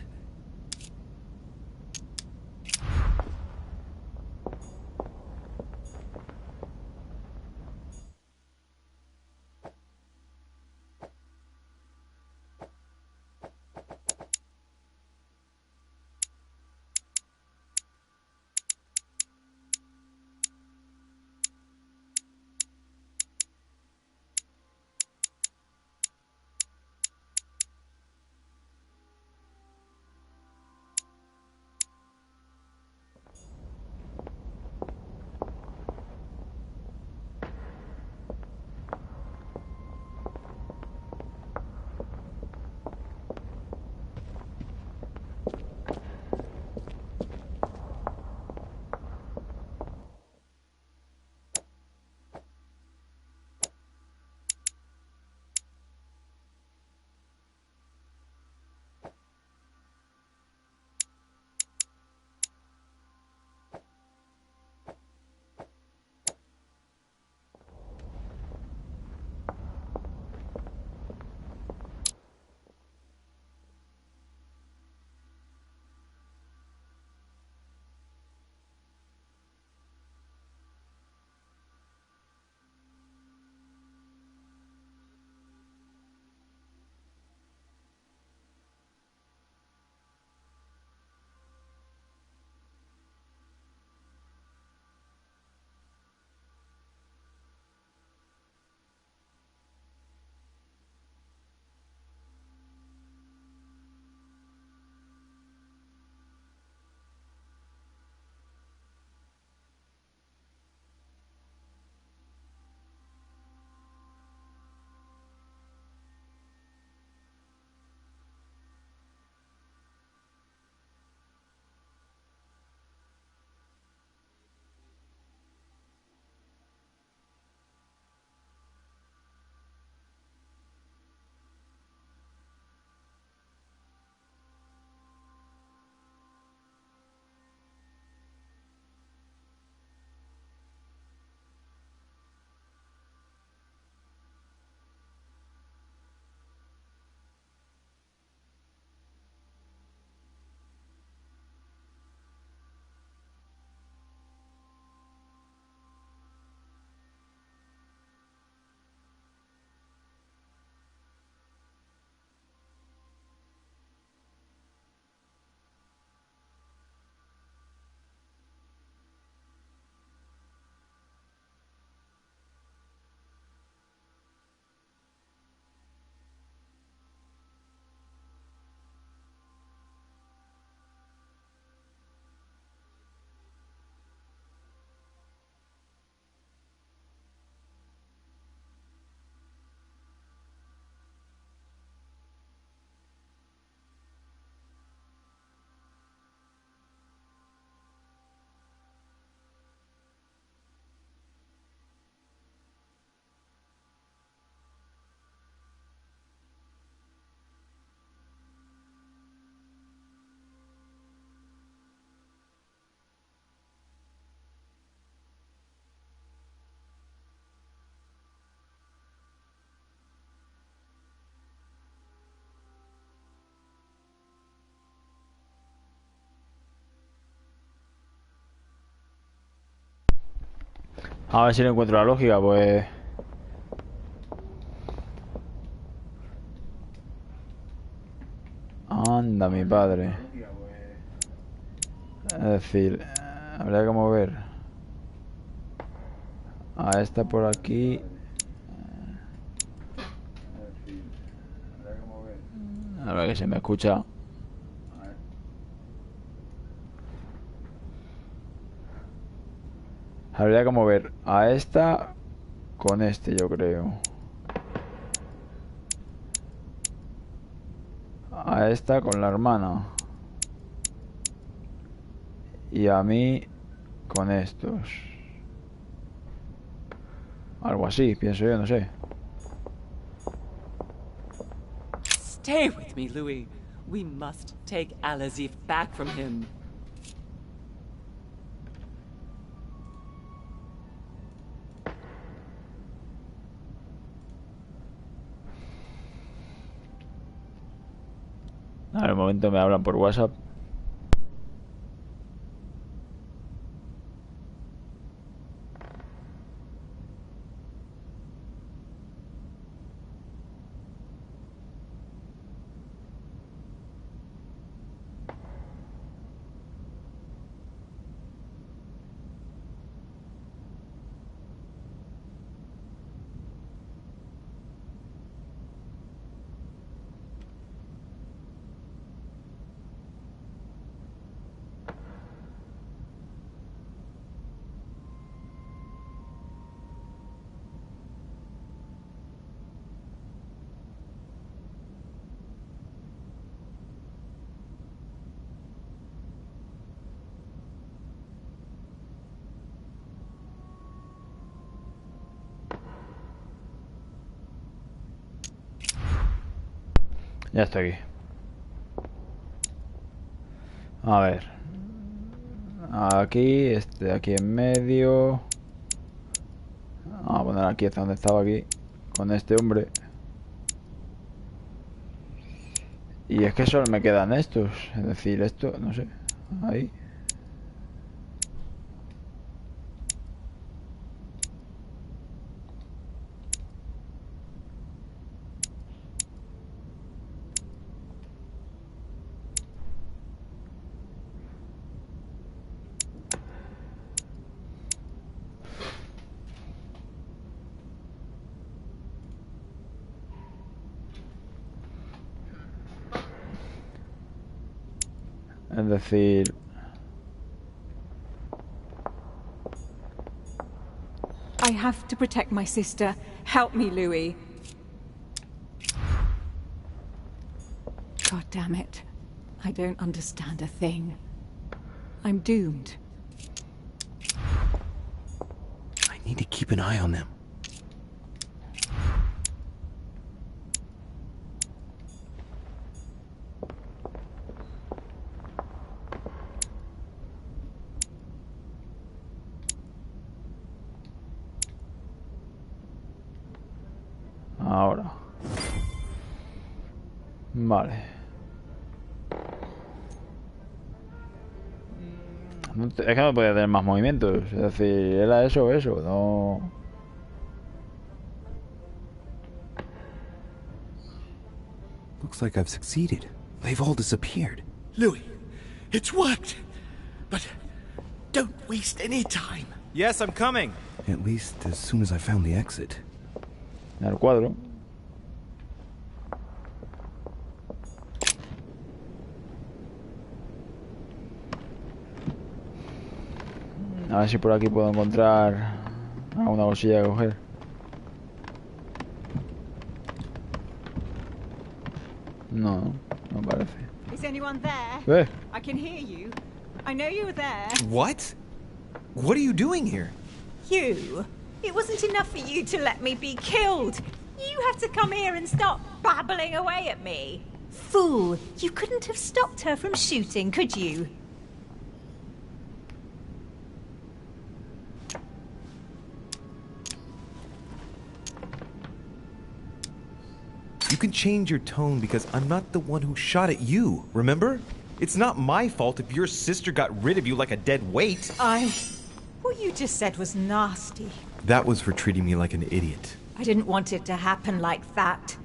A ver si le encuentro la lógica, pues... Anda, mi padre. Es decir, habría que mover a esta por aquí. A ver que se me escucha. Habría que mover a esta con este, yo creo. A esta con la hermana. Y a mí con estos. Algo así, pienso yo, no sé. Stay with me, Louis. We must take Al-Azif back from him. A ver, un momento, me hablan por WhatsApp. Ya estoy aquí. A ver. Aquí, este de aquí en medio. Vamos a poner aquí hasta donde estaba aquí. Con este hombre. Y es que solo me quedan estos. Es decir, esto, no sé. Ahí. Es decir... I have to protect my sister. Help me, Louis. God damn it. I don't understand a thing. I'm doomed. I need to keep an eye on them. Ahora. Vale. Es que no podía tener más movimientos. Es decir, era eso o eso. No. Looks like I've succeeded. They've all disappeared. Louis, it's worked. But don't waste any time. Yes, I'm coming. At least as soon as I found the exit. El cuadro. A ver si por aquí puedo encontrar alguna bolsilla que coger. No, no parece. Is anyone there? Eh. I can hear you. I know you were there. What? What are you doing here? You? It wasn't enough for you to let me be killed. You had to come here and start babbling away at me. Fool, you couldn't have stopped her from shooting, could you? You can change your tone because I'm not the one who shot at you, remember? It's not my fault if your sister got rid of you like a dead weight. What you just said was nasty. That was for treating me like an idiot. I didn't want it to happen like that.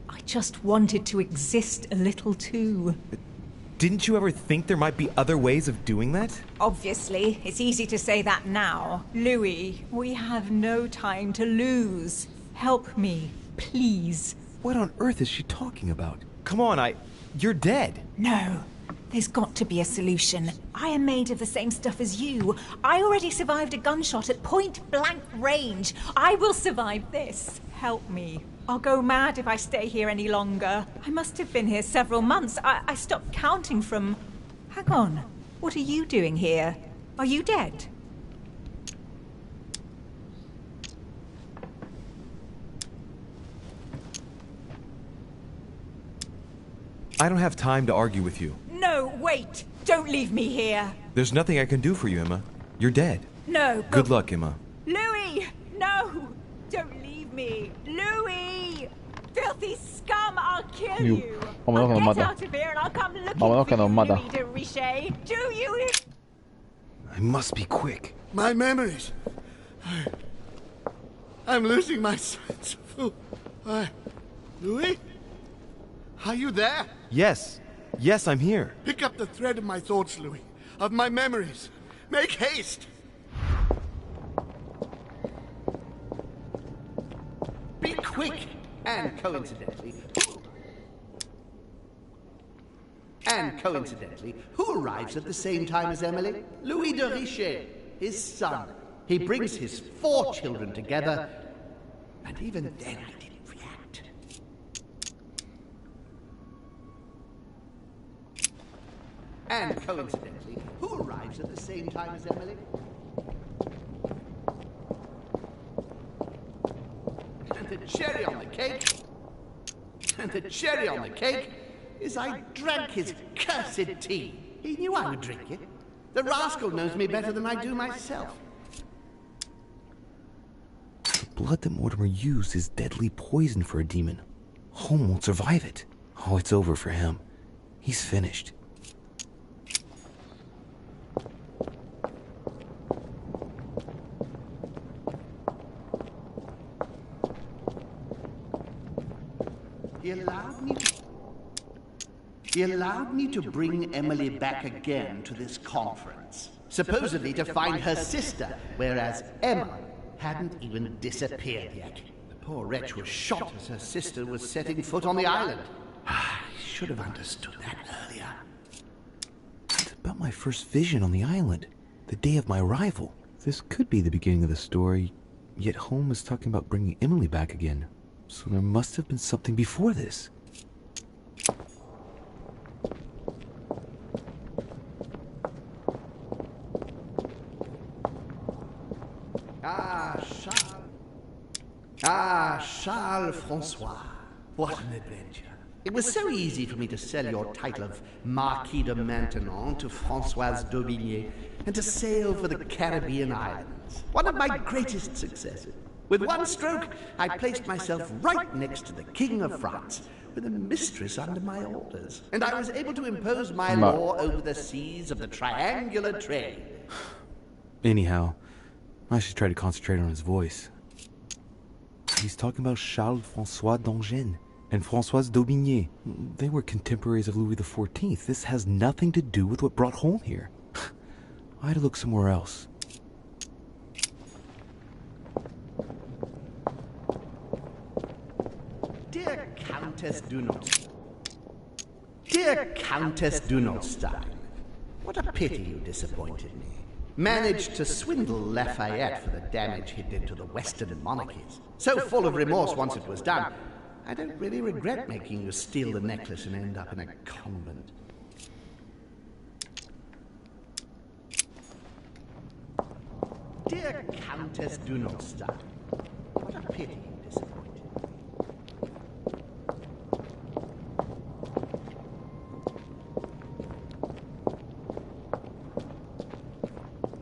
I just wanted to exist a little too. Didn't you ever think there might be other ways of doing that? Obviously, it's easy to say that now. Louis, we have no time to lose. Help me, please. What on earth is she talking about? Come on, you're dead. No. There's got to be a solution. I am made of the same stuff as you. I already survived a gunshot at point-blank range. I will survive this. Help me. I'll go mad if I stay here any longer. I must have been here several months. I stopped counting from... Hang on. What are you doing here? Are you dead? I don't have time to argue with you. No, wait! Don't leave me here! There's nothing I can do for you, Emma. You're dead. No, but... Good luck, Emma. Louis! No! Don't leave me! Louis! Filthy scum! I'll kill you! I'll get out of here and I'll come looking for you, Louis de Richet! Do you... I must be quick. My memories. I'm losing my sense of who... Louis? Are you there? Yes. Yes, I'm here. Pick up the thread of my thoughts, Louis. Of my memories. Make haste! Be quick! And coincidentally... who arrives at the same time as Emily? Louis de Richet, his son. He brings his 4 children together, and even then I didn't react. And coincidentally, who arrives at the same time as Emily? And the cherry on the cake... is I drank his cursed tea. He knew I would drink it. The rascal knows me better than I do myself. The blood that Mortimer used is deadly poison for a demon. Holm won't survive it. Oh, it's over for him. He's finished. He allowed me to bring Emily back again to this conference, supposedly to find her sister, whereas Emma hadn't even disappeared yet. The poor wretch was shot as her sister was setting foot on the island. I should have understood that earlier. It's about my first vision on the island, the day of my arrival. This could be the beginning of the story, yet Holm is talking about bringing Emily back again. So there must have been something before this. Charles Francois. What an adventure. It was so easy for me to sell your title of Marquis de Maintenon to Françoise d'Aubigné and to sail for the Caribbean islands. One of my greatest successes. With one stroke, I placed myself right next to the King of France, with a mistress under my orders. And I was able to impose my law over the seas of the triangular trade. Anyhow, I should try to concentrate on his voice. He's talking about Charles-François d'Angennes and Françoise d'Aubigné. They were contemporaries of Louis XIV. This has nothing to do with what brought Holm here. I had to look somewhere else. Dear Countess Dunotstein, what a pity you disappointed me. Managed to swindle Lafayette for the damage he did to the Western monarchies. So full of remorse once it was done, I don't really regret making you steal the necklace and end up in a convent. Dear Countess Dunotstein, what a pity you disappointed me.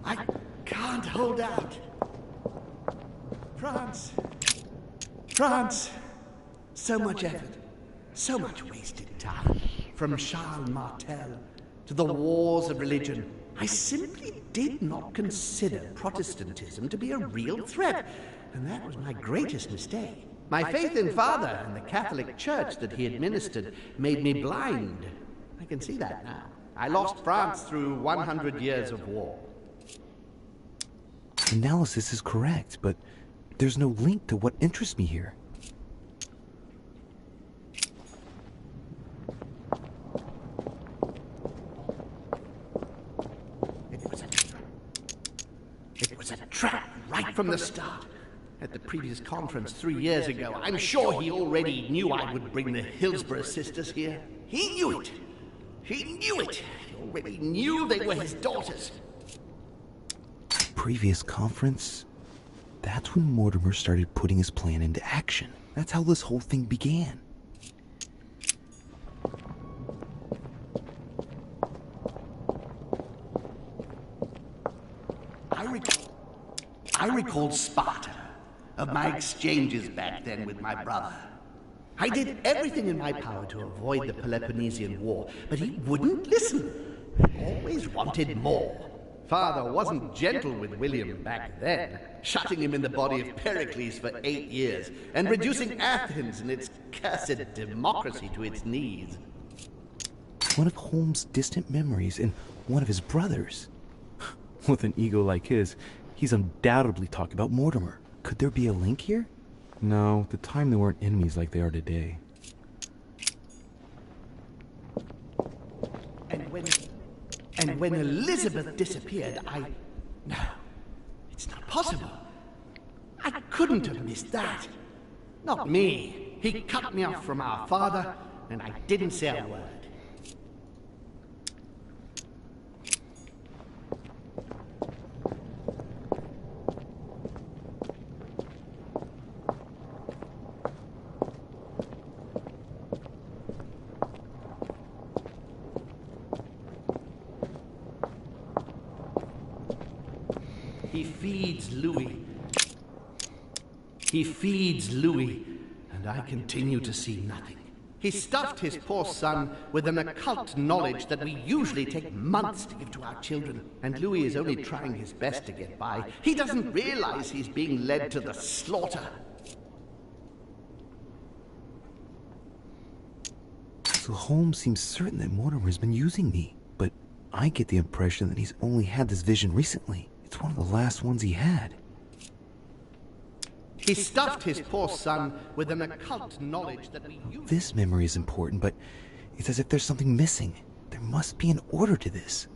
I can't hold out. France. So much effort, so much wasted time. From Charles Martel to the wars of religion, I simply did not consider Protestantism to be a real threat, and that was my greatest mistake. My faith in Father and the Catholic Church that he administered made me blind. I can see that now. I lost France through 100 years of war. Analysis is correct, but there's no link to what interests me here. It was a trap right from the start. At the previous conference 3 years ago, I'm sure he already knew I would bring the Hillsborough sisters here. He knew it. He knew it. He already knew they were his daughters. Previous conference? That's when Mortimer started putting his plan into action. That's how this whole thing began. I recalled Sparta, of my exchanges back then with my brother. I did everything in my power to avoid the Peloponnesian War, but he wouldn't listen. He always wanted more. Father wasn't gentle with William back then, shutting him in the body of Pericles for 8 years, and reducing Athens and its cursed democracy to its knees. One of Holmes' distant memories and one of his brothers. With an ego like his, he's undoubtedly talking about Mortimer. Could there be a link here? No, at the time they weren't enemies like they are today. And when Elizabeth disappeared, No, it's not possible. I couldn't have missed that. Not me. He cut me off from our father, and I didn't say a word. He feeds Louis, and I continue to see nothing. He stuffed his poor son with an occult knowledge that we usually take months to give to our children, and Louis is only trying his best to get by. He doesn't realize he's being led to the slaughter. So Holmes seems certain that Mortimer's been using me, but I get the impression that he's only had this vision recently. It's one of the last ones he had. He stuffed his poor son with an occult knowledge that we use. This memory is important, but it's as if there's something missing. There must be an order to this.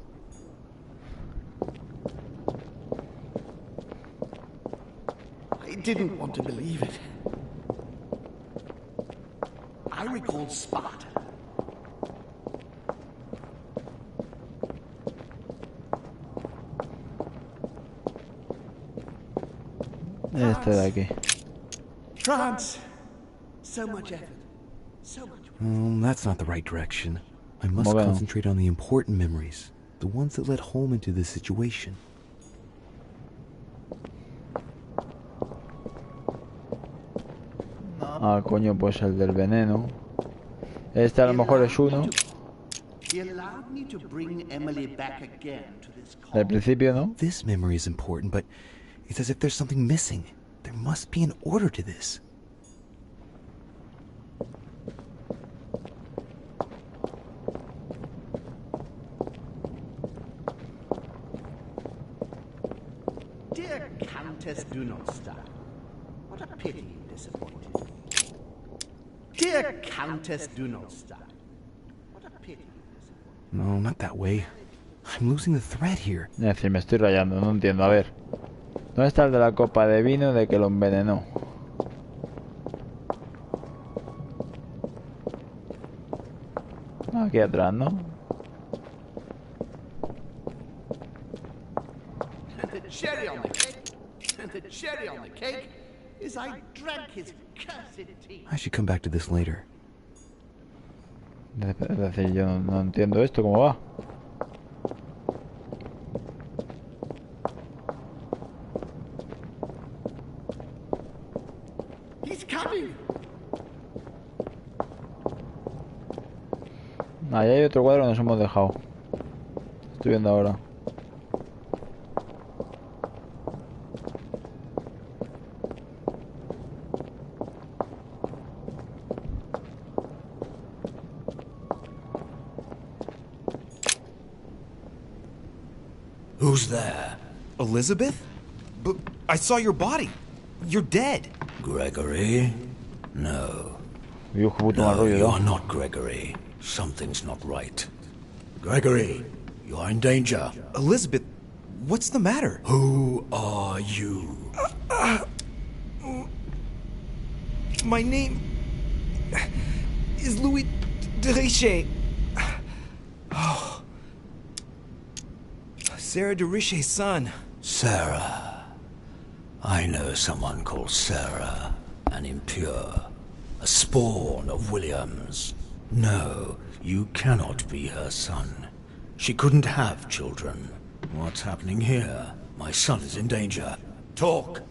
I didn't want to believe it. I recalled Sparta. Este de aquí. France. So much effort. So much. That's not the right direction. I must concentrate on the important memories, the ones that led Holmes into this situation. Ah, coño, pues el del veneno. Este a lo mejor es uno. Al principio, ¿no? This memory is important, but it's as if there's something missing. There must be an order to this. Dear Countess, do not stop. What a pity you disappointed. Dear Countess, do not stop. What a pity you disappointed. No, not that way. I'm losing the thread here. Es decir, me estoy rayando, no entiendo. A ver. ¿Dónde está el de la copa de vino de que lo envenenó? Aquí atrás, ¿no? The cherry on the cake. And the cherry on the cake is I drank his cursed tea. I should come back to this later. Es decir, yo no entiendo esto, ¿cómo va? He's coming. Ahí hay otro cuadro que nos hemos dejado. Estoy viendo ahora. Who's there? Elizabeth? But I saw your body. You're dead. Gregory? No. No, you are not Gregory. Something's not right. Gregory, you are in danger. Elizabeth, what's the matter? Who are you? My name is Louis de Oh. Sarah de Richet's son. Sarah. I know someone called Sarah, an impure, a spawn of William's. No, you cannot be her son. She couldn't have children. What's happening here? My son is in danger. Talk!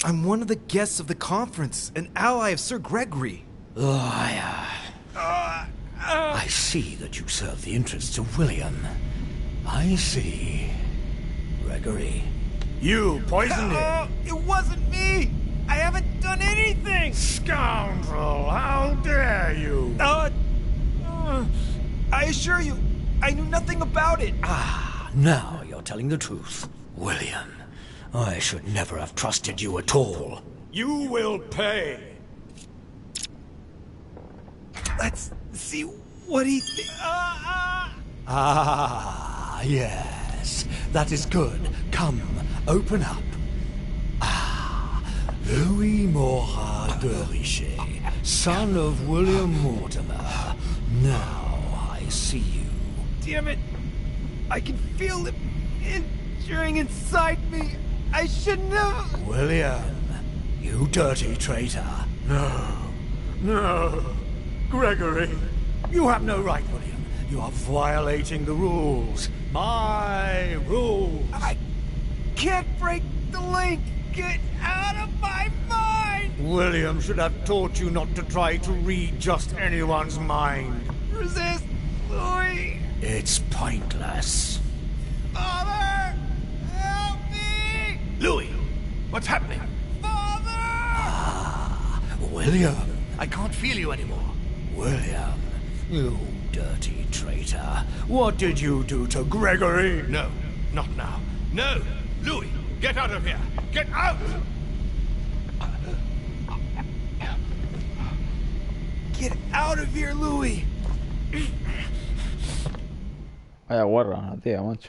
I'm one of the guests of the conference, an ally of Sir Gregory. Liar. I see that you serve the interests of William. I see. Gregory. You poisoned him. It wasn't me! I haven't done anything! Scoundrel, how dare you? I assure you, I knew nothing about it. Now you're telling the truth. William, I should never have trusted you at all. You will pay. Let's see what he thinks. Yes. That is good. Come, open up. Louis Morat de Richet, son of William Mortimer. Now I see you. Damn it! I can feel it entering inside me. I shouldn't have. William, you dirty traitor. No. Gregory, you have no right, William. You are violating the rules. My rules. I can't break the link. Get out of my mind! William should have taught you not to try to read just anyone's mind. Resist, Louis! It's pointless. Father! Help me! Louis, what's happening? Father! William, I can't feel you anymore. William, you dirty traitor. What did you do to Gregory? No, not now. No! Louis, get out of here! Get out! Get out of here, Louis! Vaya guarra, la tía, macho.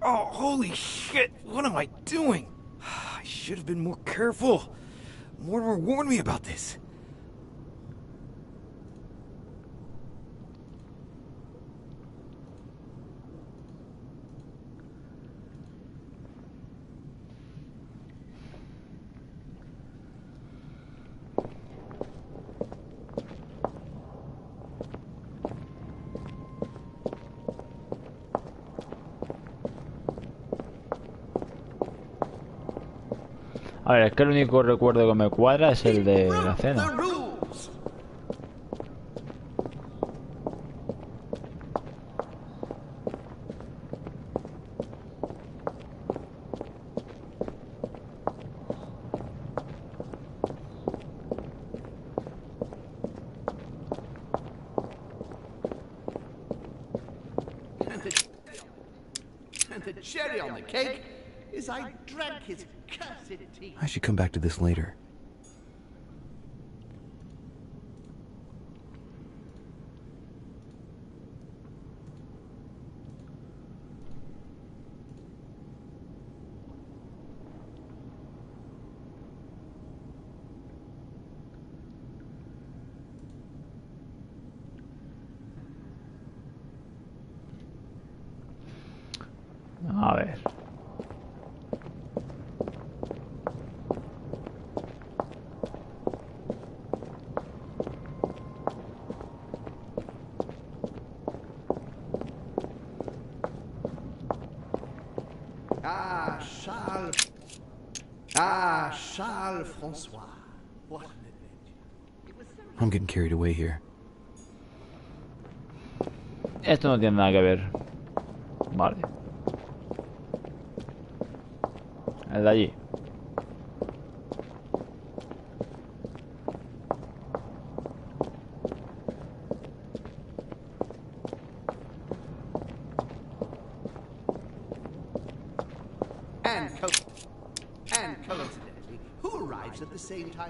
Oh, holy shit! What am I doing? I should have been more careful. Mortimer warned me about this. A ver, es que el único recuerdo que me cuadra es el de la cena. And the cherry on the cake is I drank his cursed tea. I should come back to this later. A ver. Charles Francois. What an adventure. I'm getting carried away here. Esto no tiene nada que ver. Vale. El de allí.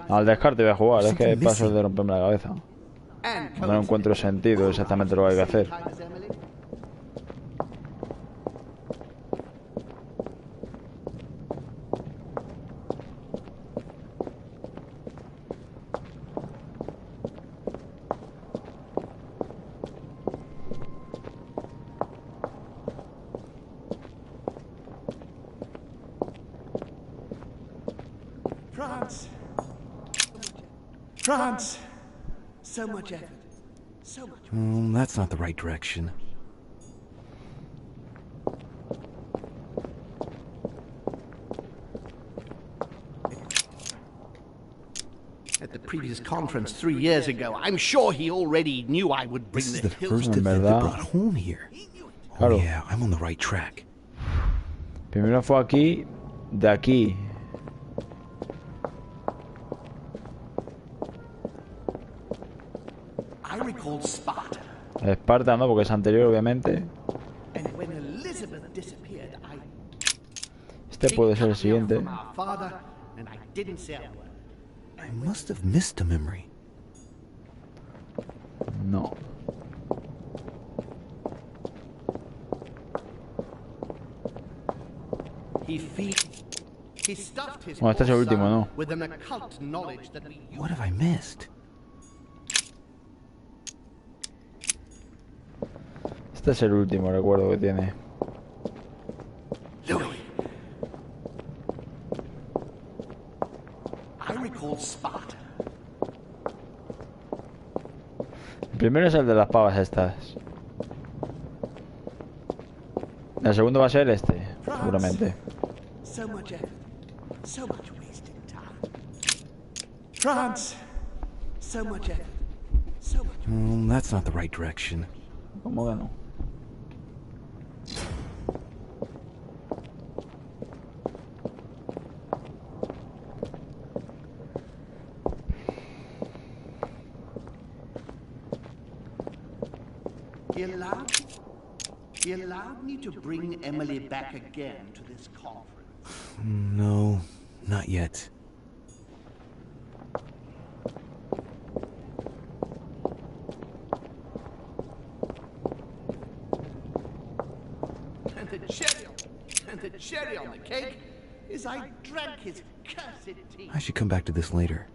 Al descarte voy a jugar, es que paso de romperme la cabeza. No encuentro sentido exactamente lo que hay que hacer. France! So much effort. So much. That's not the right direction. At the previous conference 3 years ago, I'm sure he already knew I would bring This is the the hills first to event that brought home here. Oh Claro. yeah, I'm on the right track. Primero fue aquí, de aquí. I recalled Sparta. Esparta no, porque es anterior, obviamente. And when Elizabeth disappeared, Este puede ser el siguiente. from our father, and I didn't say a word. I must have missed a memory. No. He stuffed his Bueno, este es el poor último, son ¿no? with an occult knowledge that we What have I missed? Este es el último recuerdo que tiene. Louis. I recalled Sparta. El primero es el de las pavas estas. El segundo va a ser este, seguramente. So much effort. So much wasted time. France! So much effort. So much. That's not the right direction. ¿Cómo que no? He allowed me to bring Emily back again to this conference. No, not yet. And the cherry on the cake is I drank his cursed tea. I should come back to this later.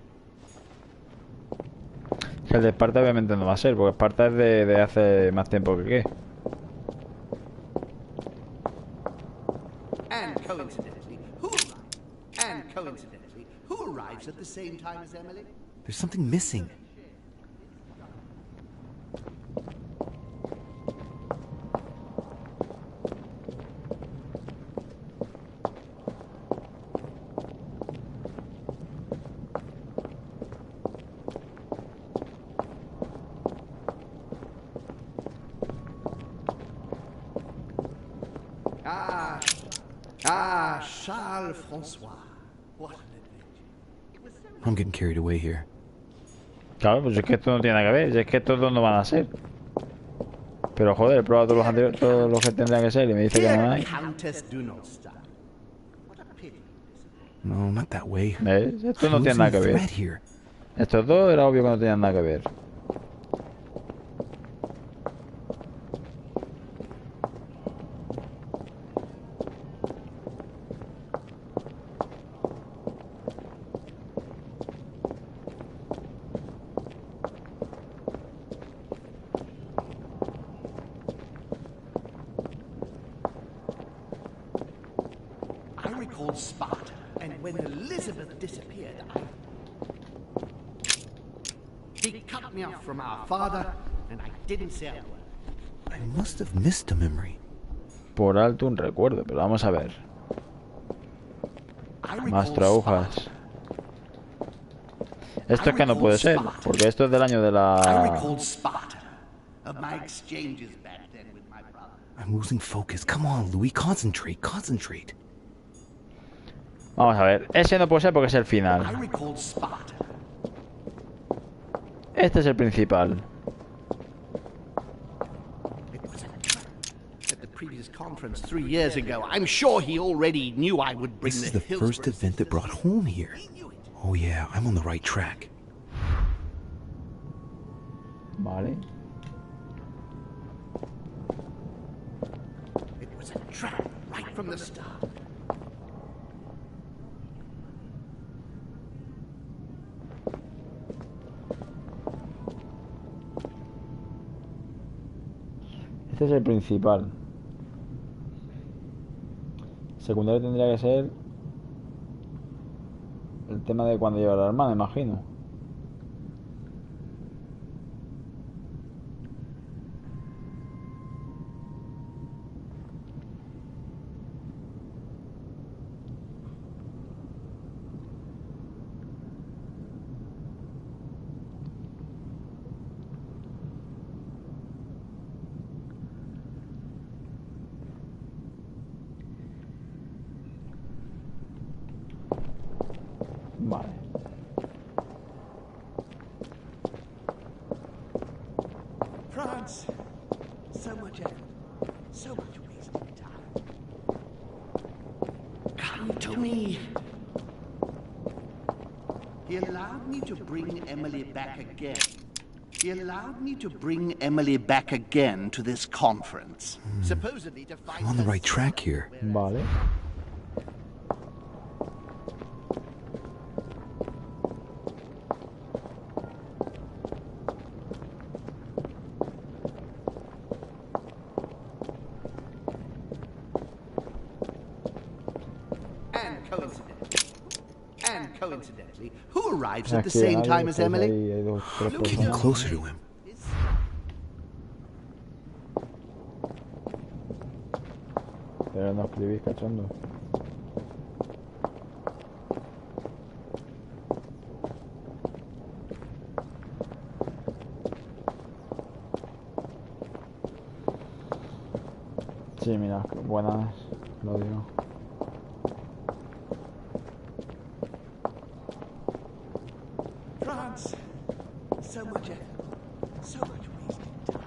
Que el de Esparta obviamente no va a ser, porque Esparta es de hace más tiempo que qué. And coincidentally, who arrives at the same time as Emily? There's something missing. Charles Francois. What an adventure. I'm getting carried away here. Claro, pues es que esto no tiene nada que ver, es que estos dos no van a ser. Pero joder, he probado todos los anteriores, todos los que tendrían que ser y me dice que no hay. Countess do not stop. What a pity. No, not that way. ¿Ves? Esto no tiene nada que ver. Thread here. Estos dos era obvio que no tenían nada que ver. Called Sparta, and when Elizabeth disappeared, he cut me off from our father, and I didn't say a word. I must have missed a memory. Por alto un recuerdo, pero vamos a ver. Mastroagujas. Esto es que no puede ser, porque esto es del año de la... I'm losing focus. Come on, Louis. Concentrate. Concentrate. Vamos a ver. Ese no puede ser porque es el final. Este es el principal. At the previous conference 3 years ago, I'm sure he already knew I would bring This is the first event that brought home here. Oh yeah, I'm on the right track. Vale. It was a trap right from the start. Este es el principal. Secundario tendría que ser el tema de cuando lleva la hermana, imagino. Vale. France, so much effort, so much wasted time. Come to me. He allowed me to bring Emily back again. He allowed me to bring Emily back again to this conference. Supposedly to find I'm on the right track here. Vale. Coincidentally, who arrives at the same time as Emily? Getting closer to him. Pero no escribís, cachondo. Sí, mira, buenas, lo digo. France, so much effort, so much wasted time.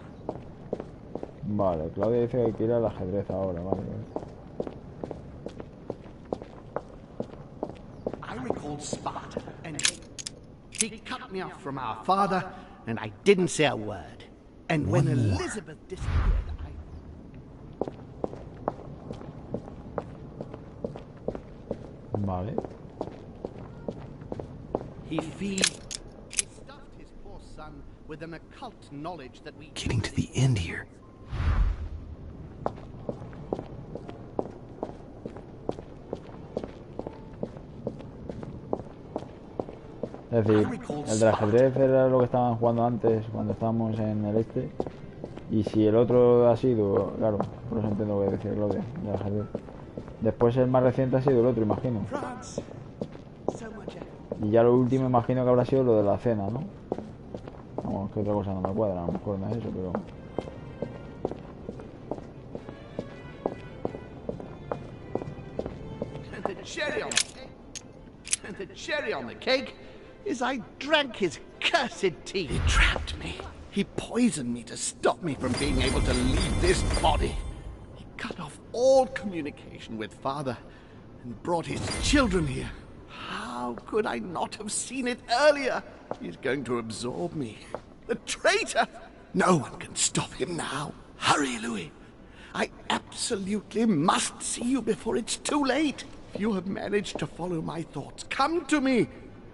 Vale, Claudia dice que hay que ir al ajedrez ahora, vale. I recalled Sparta, and he cut me off from our father, and I didn't say a word. And when Elizabeth disappeared, Vale. He stuffed his poor son with an occult knowledge that we... Getting to the end here. Es decir, el del ajedrez era lo que estaban jugando antes cuando estábamos en el este. Y si el otro ha sido, claro, por eso entiendo lo que decía Claudia, del ajedrez. Después el más reciente ha sido el otro, imagino. Y ya lo último imagino que habrá sido lo de la cena, ¿no? Vamos, que otra cosa no me cuadra, a lo mejor no es eso, pero... And the cherry on the cake is I drank his cursed tea. He trapped me. He poisoned me to stop me from being able to leave this body. He cut off all communication with Father and brought his children here. How could I not have seen it earlier? He's going to absorb me. The traitor! No one can stop him now. Hurry, Louis. I absolutely must see you before it's too late. If you have managed to follow my thoughts, come to me.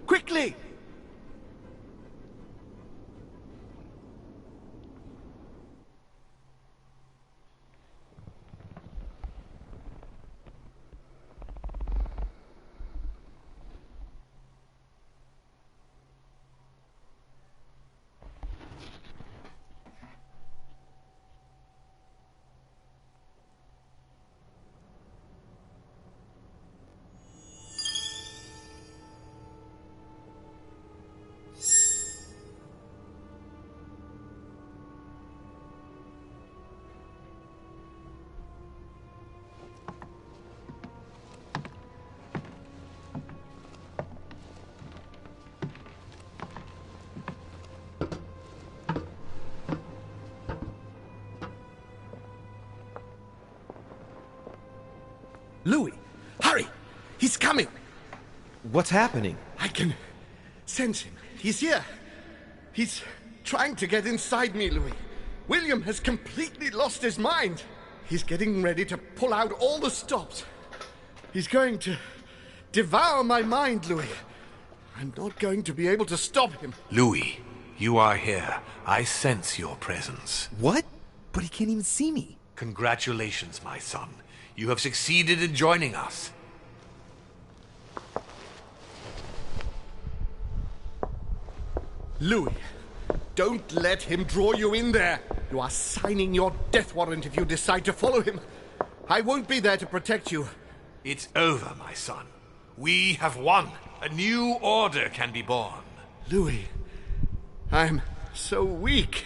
Quickly! Louis, hurry! He's coming! What's happening? I can sense him. He's here. He's trying to get inside me, Louis. William has completely lost his mind. He's getting ready to pull out all the stops. He's going to devour my mind, Louis. I'm not going to be able to stop him. Louis, you are here. I sense your presence. What? But he can't even see me. Congratulations, my son. You have succeeded in joining us. Louis, don't let him draw you in there. You are signing your death warrant if you decide to follow him. I won't be there to protect you. It's over, my son. We have won. A new order can be born. Louis, I'm so weak.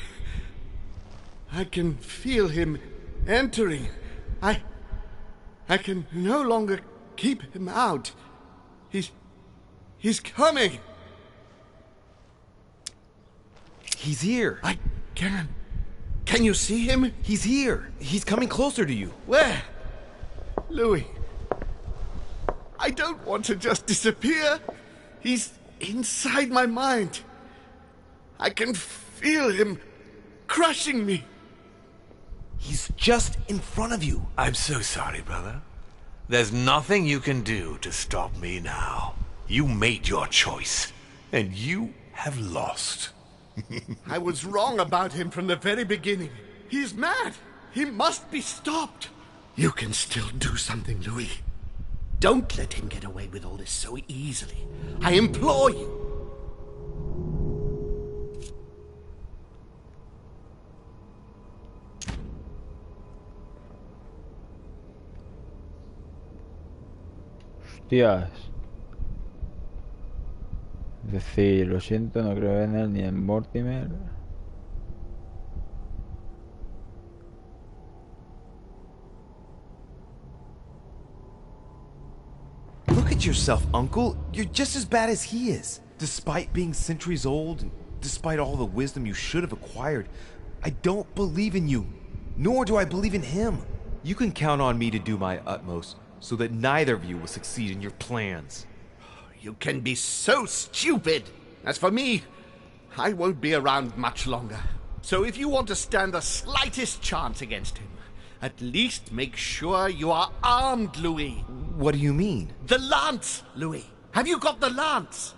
I can feel him entering. I can no longer keep him out. He's coming. He's here. I can. Can you see him? He's here. He's coming closer to you. Where? Louis. I don't want to just disappear. He's inside my mind. I can feel him crushing me. He's just in front of you. I'm so sorry, brother. There's nothing you can do to stop me now. You made your choice, and you have lost. I was wrong about him from the very beginning. He's mad. He must be stopped. You can still do something, Louis. Don't let him get away with all this so easily. I implore you. Hostias. Es decir, lo siento, no creo en él ni en Mortimer. Look at yourself, Uncle. You're just as bad as he is. Despite being centuries old, and despite all the wisdom you should have acquired, I don't believe in you. Nor do I believe in him. You can count on me to do my utmost, so that neither of you will succeed in your plans. You can be so stupid. As for me, I won't be around much longer. So if you want to stand the slightest chance against him, at least make sure you are armed, Louis. What do you mean? The lance, Louis. Have you got the lance?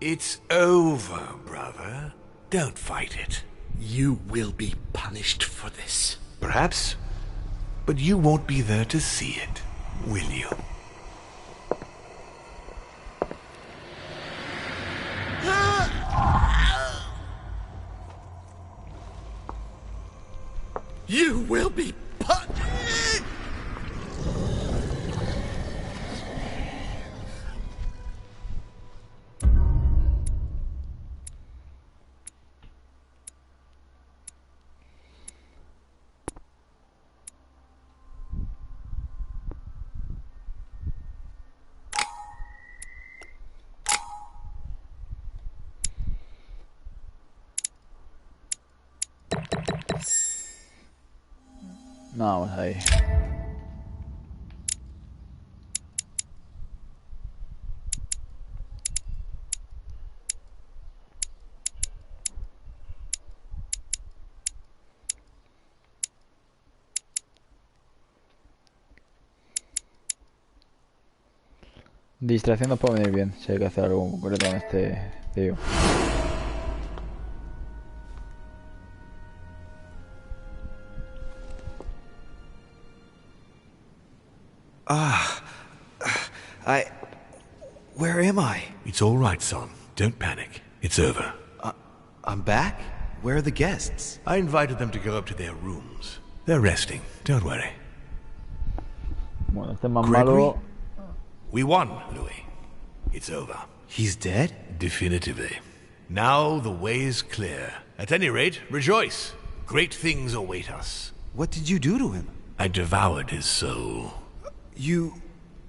It's over, brother. Don't fight it. You will be punished for this. Perhaps, but you won't be there to see it, will you? You will be punished! Vamos ahí. Distracción nos puede venir bien si hay que hacer algo concreto con este tío. Where am I? It's all right, son. Don't panic. It's over. I'm back? Where are the guests? I invited them to go up to their rooms. They're resting. Don't worry. Bueno, este es más Gregory? malo. We won, Louis. It's over. He's dead? Definitively. Now the way is clear. At any rate, rejoice. Great things await us. What did you do to him? I devoured his soul.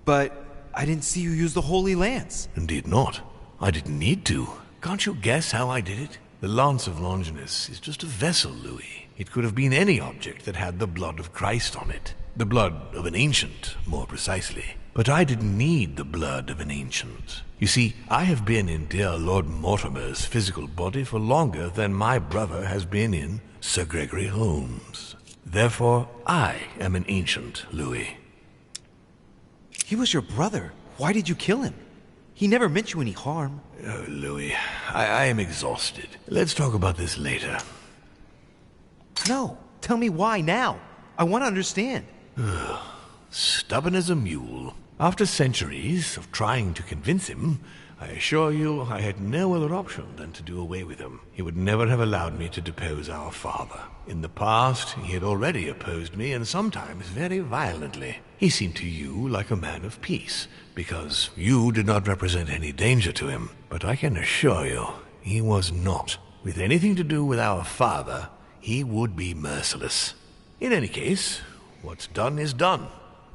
But I didn't see you use the Holy Lance. Indeed not. I didn't need to. Can't you guess how I did it? The Lance of Longinus is just a vessel, Louis. It could have been any object that had the blood of Christ on it. The blood of an ancient, more precisely. But I didn't need the blood of an ancient. You see, I have been in dear Lord Mortimer's physical body for longer than my brother has been in Sir Gregory Holmes. Therefore, I am an ancient, Louis. He was your brother. Why did you kill him? He never meant you any harm. Oh, Louis, I am exhausted. Let's talk about this later. No, tell me why now. I want to understand. Stubborn as a mule. After centuries of trying to convince him, I assure you I had no other option than to do away with him. He would never have allowed me to depose our father. In the past, he had already opposed me, and sometimes very violently. He seemed to you like a man of peace, because you did not represent any danger to him. But I can assure you, he was not. With anything to do with our father, he would be merciless. In any case, what's done is done.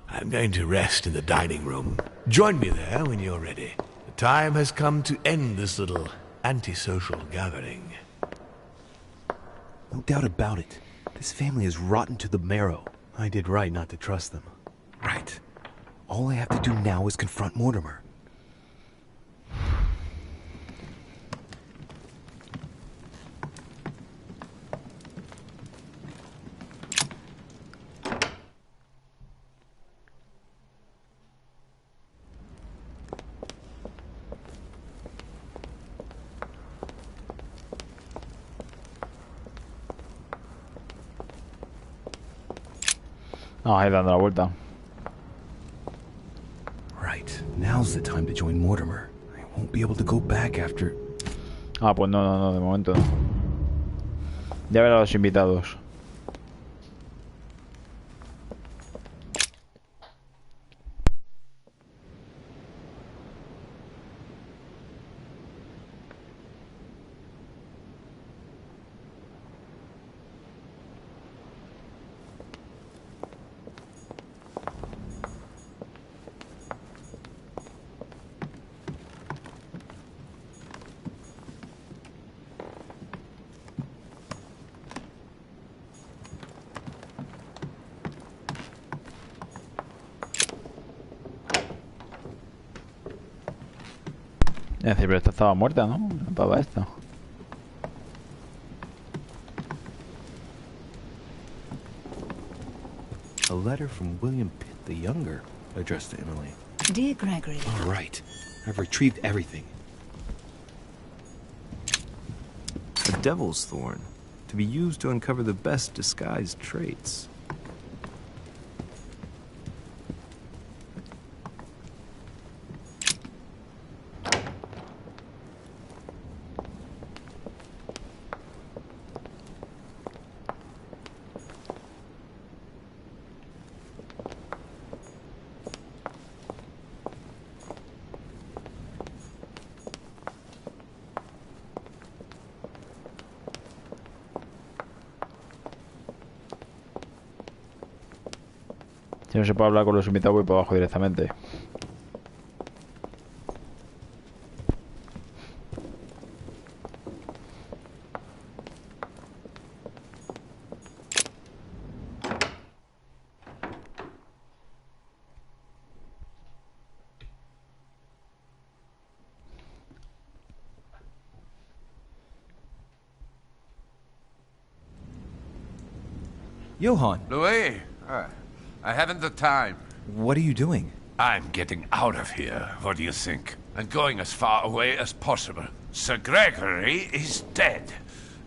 I'm going to rest in the dining room. Join me there when you're ready. The time has come to end this little antisocial gathering. No doubt about it. This family is rotten to the marrow. I did right not to trust them. Right. All I have to do now is confront Mortimer. No, ahí dando la vuelta. Right. Now's the time to join Mortimer. I won't be able to go back after... Ah, pues no, de momento no. Ya verá a los invitados. Es decir, pero esta estaba muerta, ¿no? La pava esta. A letter from William Pitt the Younger, addressed to Emily. Dear Gregory. All right. I've retrieved everything. A devil's thorn, to be used to uncover the best disguised traits. Si no se puede hablar con los invitados, voy para abajo directamente. Johann! Louis, I haven't the time. What are you doing? I'm getting out of here. What do you think? And going as far away as possible. Sir Gregory is dead.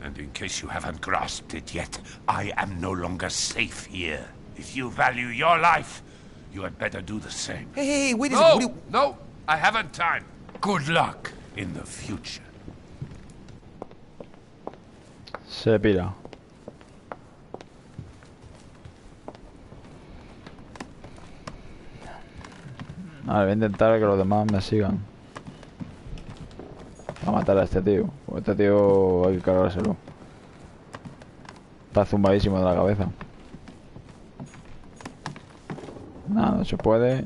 And in case you haven't grasped it yet, I am no longer safe here. If you value your life, you had better do the same. Hey, wait a second. second. No, I haven't time. Good luck in the future. Se pira. Vale, voy a intentar que los demás me sigan. Voy a matar a este tío. Este tío hay que cargárselo. Está zumbadísimo de la cabeza. Nada, no se puede.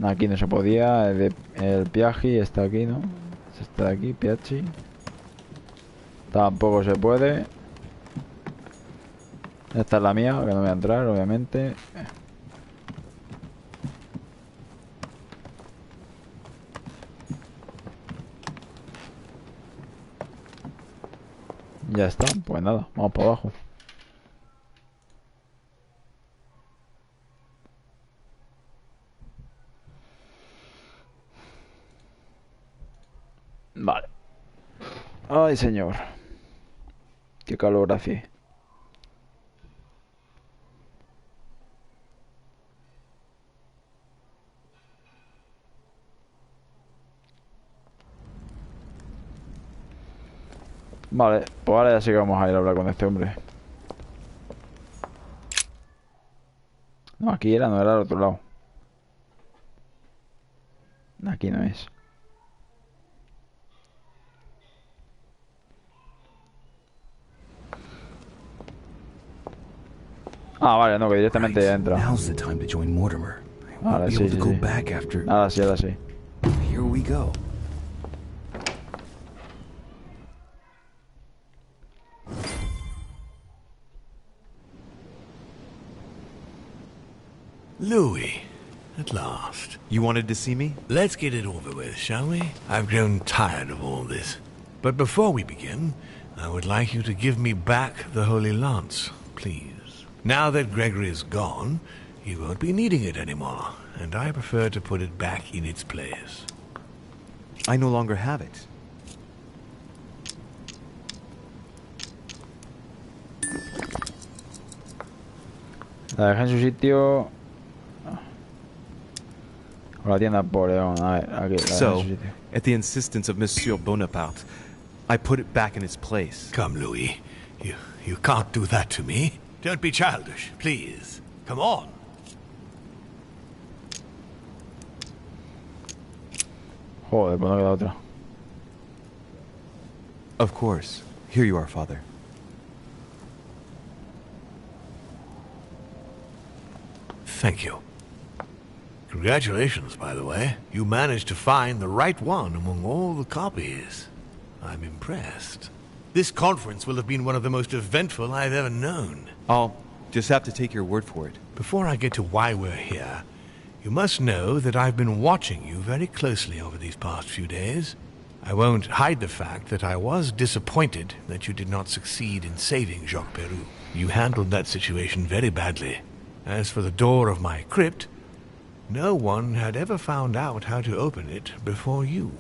Aquí no se podía. El Piaggi está aquí, ¿no? Está de aquí, Piaggi. Tampoco se puede. Esta es la mía, que no voy a entrar, obviamente. Ya está, pues nada, vamos para abajo. Vale. Ay, señor. Qué calor hace. Vale, pues ahora ya sí que vamos a ir a hablar con este hombre. No, aquí era, no era al otro lado. Aquí no es. Ah, vale, no, que directamente ya entra. Now's the time to join Mortimer. I won't Ahora be sí, able to sí, go sí. back after. Ahora sí, ahora sí. Here we go. Louis, at last. You wanted to see me? Let's get it over with, shall we? I've grown tired of all this. But before we begin, I would like you to give me back the Holy Lance, please. Now that Gregory is gone, you won't be needing it anymore, and I prefer to put it back in its place. I no longer have it. La dejé en su sitio. O la tienda Napoleón. A ver, aquí. La dejé en So, su sitio. at the insistence of Monsieur Bonaparte, I put it back in its place. Come, Louis. You can't do that to me. Don't be childish, please. Come on. Joder, pues no queda otra. Of course. Here you are, Father. Thank you. Congratulations, by the way. You managed to find the right one among all the copies. I'm impressed. This conference will have been one of the most eventful I've ever known. I'll just have to take your word for it. Before I get to why we're here, you must know that I've been watching you very closely over these past few days. I won't hide the fact that I was disappointed that you did not succeed in saving Jacques Peroux. You handled that situation very badly. As for the door of my crypt, no one had ever found out how to open it before you.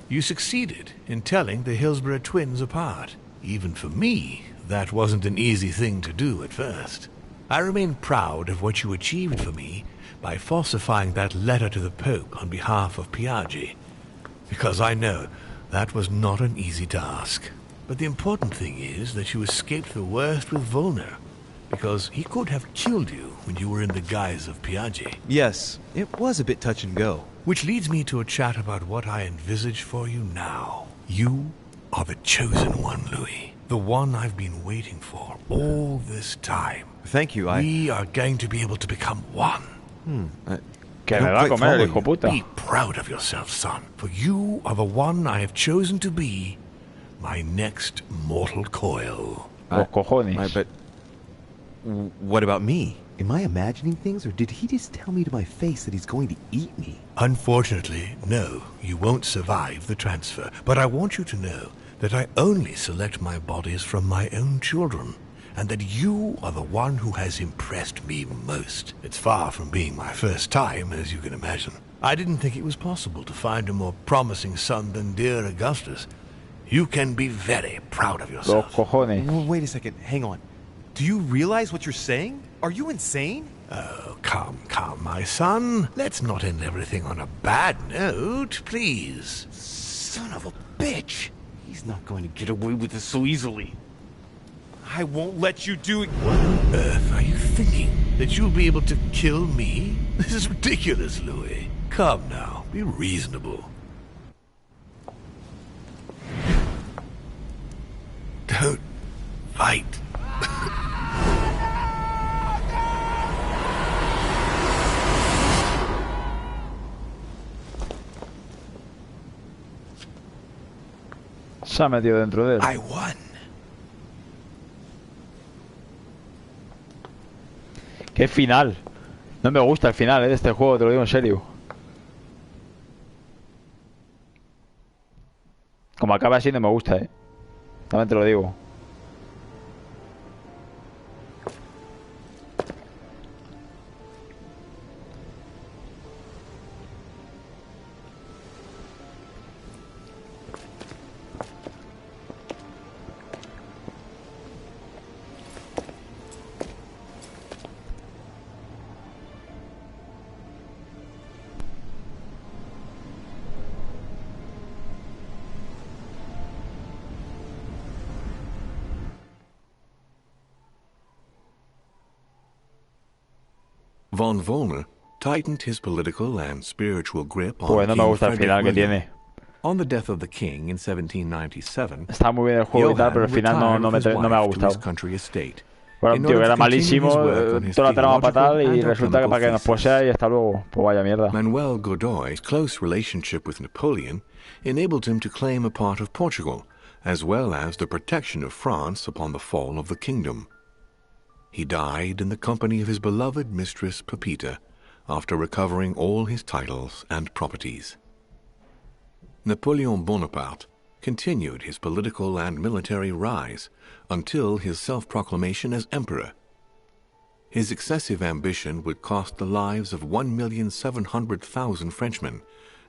You succeeded in telling the Hillsborough twins apart. Even for me, that wasn't an easy thing to do at first. I remain proud of what you achieved for me by falsifying that letter to the Pope on behalf of Piaggi, because I know that was not an easy task. But the important thing is that you escaped the worst with Volner, because he could have killed you when you were in the guise of Piaggi. Yes, it was a bit touch and go. Which leads me to a chat about what I envisage for you now. You are the chosen one, Louis. The one I've been waiting for all this time. Thank you, We are going to be able to become one. Que me va a comer el hijo puta. Be proud of yourself, son, for you are the one I have chosen to be my next mortal coil. Los cojones. But what about me? Am I imagining things, or did he just tell me to my face that he's going to eat me? Unfortunately, no, you won't survive the transfer. But I want you to know that I only select my bodies from my own children, and that you are the one who has impressed me most. It's far from being my first time, as you can imagine. I didn't think it was possible to find a more promising son than dear Augustus. You can be very proud of yourself. Los cojones. Wait a second, hang on. Do you realize what you're saying? Are you insane? Oh, come, my son. Let's not end everything on a bad note, please. Son of a bitch! He's not going to get away with this so easily. I won't let you do it. What on earth are you thinking? That you'll be able to kill me? This is ridiculous, Louis. Come now, be reasonable. Don't fight. Se ha metido dentro de él. I won. ¡Qué final! No me gusta el final de este juego, te lo digo en serio. Como acaba así no me gusta, también te lo digo. Von Volner tightened his political and spiritual grip on Pues no me King gusta el Frederick final que William. tiene. On the death of the king in 1797, Está muy bien el juego y tal, pero el final no me ha gustado. Bueno, un tío que era malísimo, toda la trama fatal y resulta que para que nos posea y hasta luego. Pues vaya mierda. Manuel Godoy's close relationship with Napoleon enabled him to claim a part of Portugal, as well as the protection of France upon the fall of the kingdom. He died in the company of his beloved mistress Pepita, after recovering all his titles and properties. Napoleon Bonaparte continued his political and military rise until his self-proclamation as emperor. His excessive ambition would cost the lives of 1,700,000 Frenchmen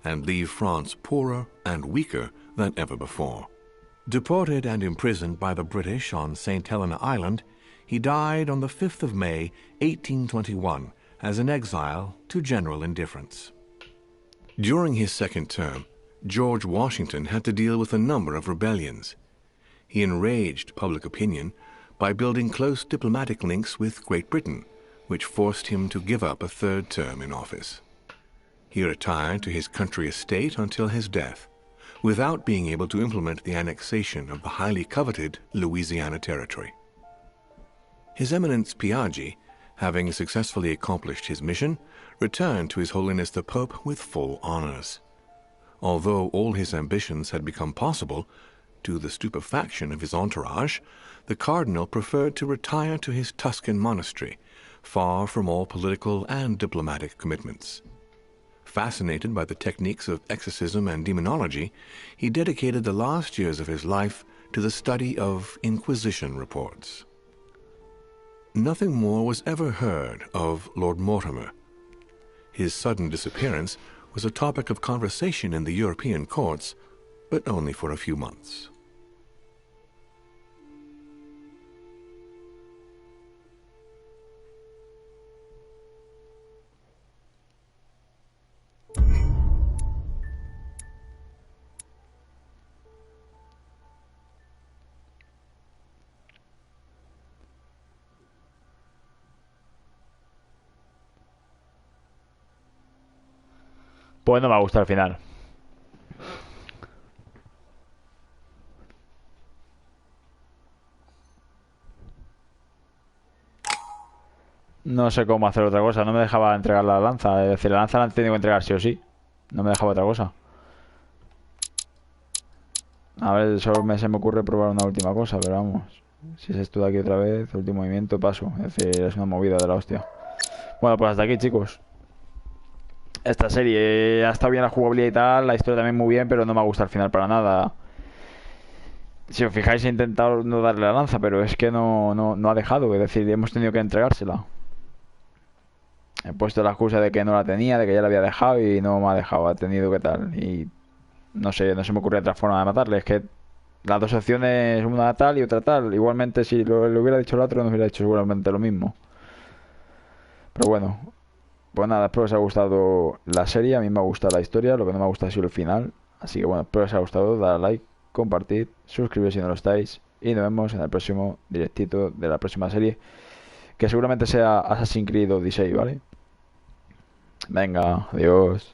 and leave France poorer and weaker than ever before. Deported and imprisoned by the British on St. Helena Island, he died on the 5th of May, 1821, as an exile to general indifference. During his second term, George Washington had to deal with a number of rebellions. He enraged public opinion by building close diplomatic links with Great Britain, which forced him to give up a third term in office. He retired to his country estate until his death, without being able to implement the annexation of the highly coveted Louisiana Territory. His Eminence Piaggi, having successfully accomplished his mission, returned to His Holiness the Pope with full honors. Although all his ambitions had become possible, to the stupefaction of his entourage, the cardinal preferred to retire to his Tuscan monastery, far from all political and diplomatic commitments. Fascinated by the techniques of exorcism and demonology, he dedicated the last years of his life to the study of Inquisition reports. Nothing more was ever heard of Lord Mortimer. His sudden disappearance was a topic of conversation in the European courts, but only for a few months. Pues no me gusta el final. No sé cómo hacer otra cosa. No me dejaba entregar la lanza. Es decir, la lanza la han tenido que entregar sí o sí. No me dejaba otra cosa. A ver, solo se me ocurre probar una última cosa, pero vamos. Si es esto de aquí otra vez, el último movimiento, paso. Es decir, es una movida de la hostia. Bueno, pues hasta aquí, chicos. Esta serie ha estado bien la jugabilidad y tal, la historia también muy bien, pero no me gusta el final para nada. Si os fijáis, he intentado no darle la lanza, pero es que no ha dejado. Es decir, hemos tenido que entregársela. He puesto la excusa de que no la tenía, de que ya la había dejado y no me ha dejado. Ha tenido que tal. Y no sé, no se me ocurre otra forma de matarle. Es que las dos opciones, una tal y otra tal. Igualmente, si lo hubiera dicho el otro, no hubiera hecho seguramente lo mismo. Pero bueno. Pues nada, espero que os haya gustado la serie. A mí me ha gustado la historia, lo que no me ha gustado ha sido el final. Así que bueno, espero que os haya gustado. Dale like, compartid, suscribiros si no lo estáis. Y nos vemos en el próximo directito de la próxima serie, que seguramente sea Assassin's Creed Odyssey, ¿vale? Venga, adiós.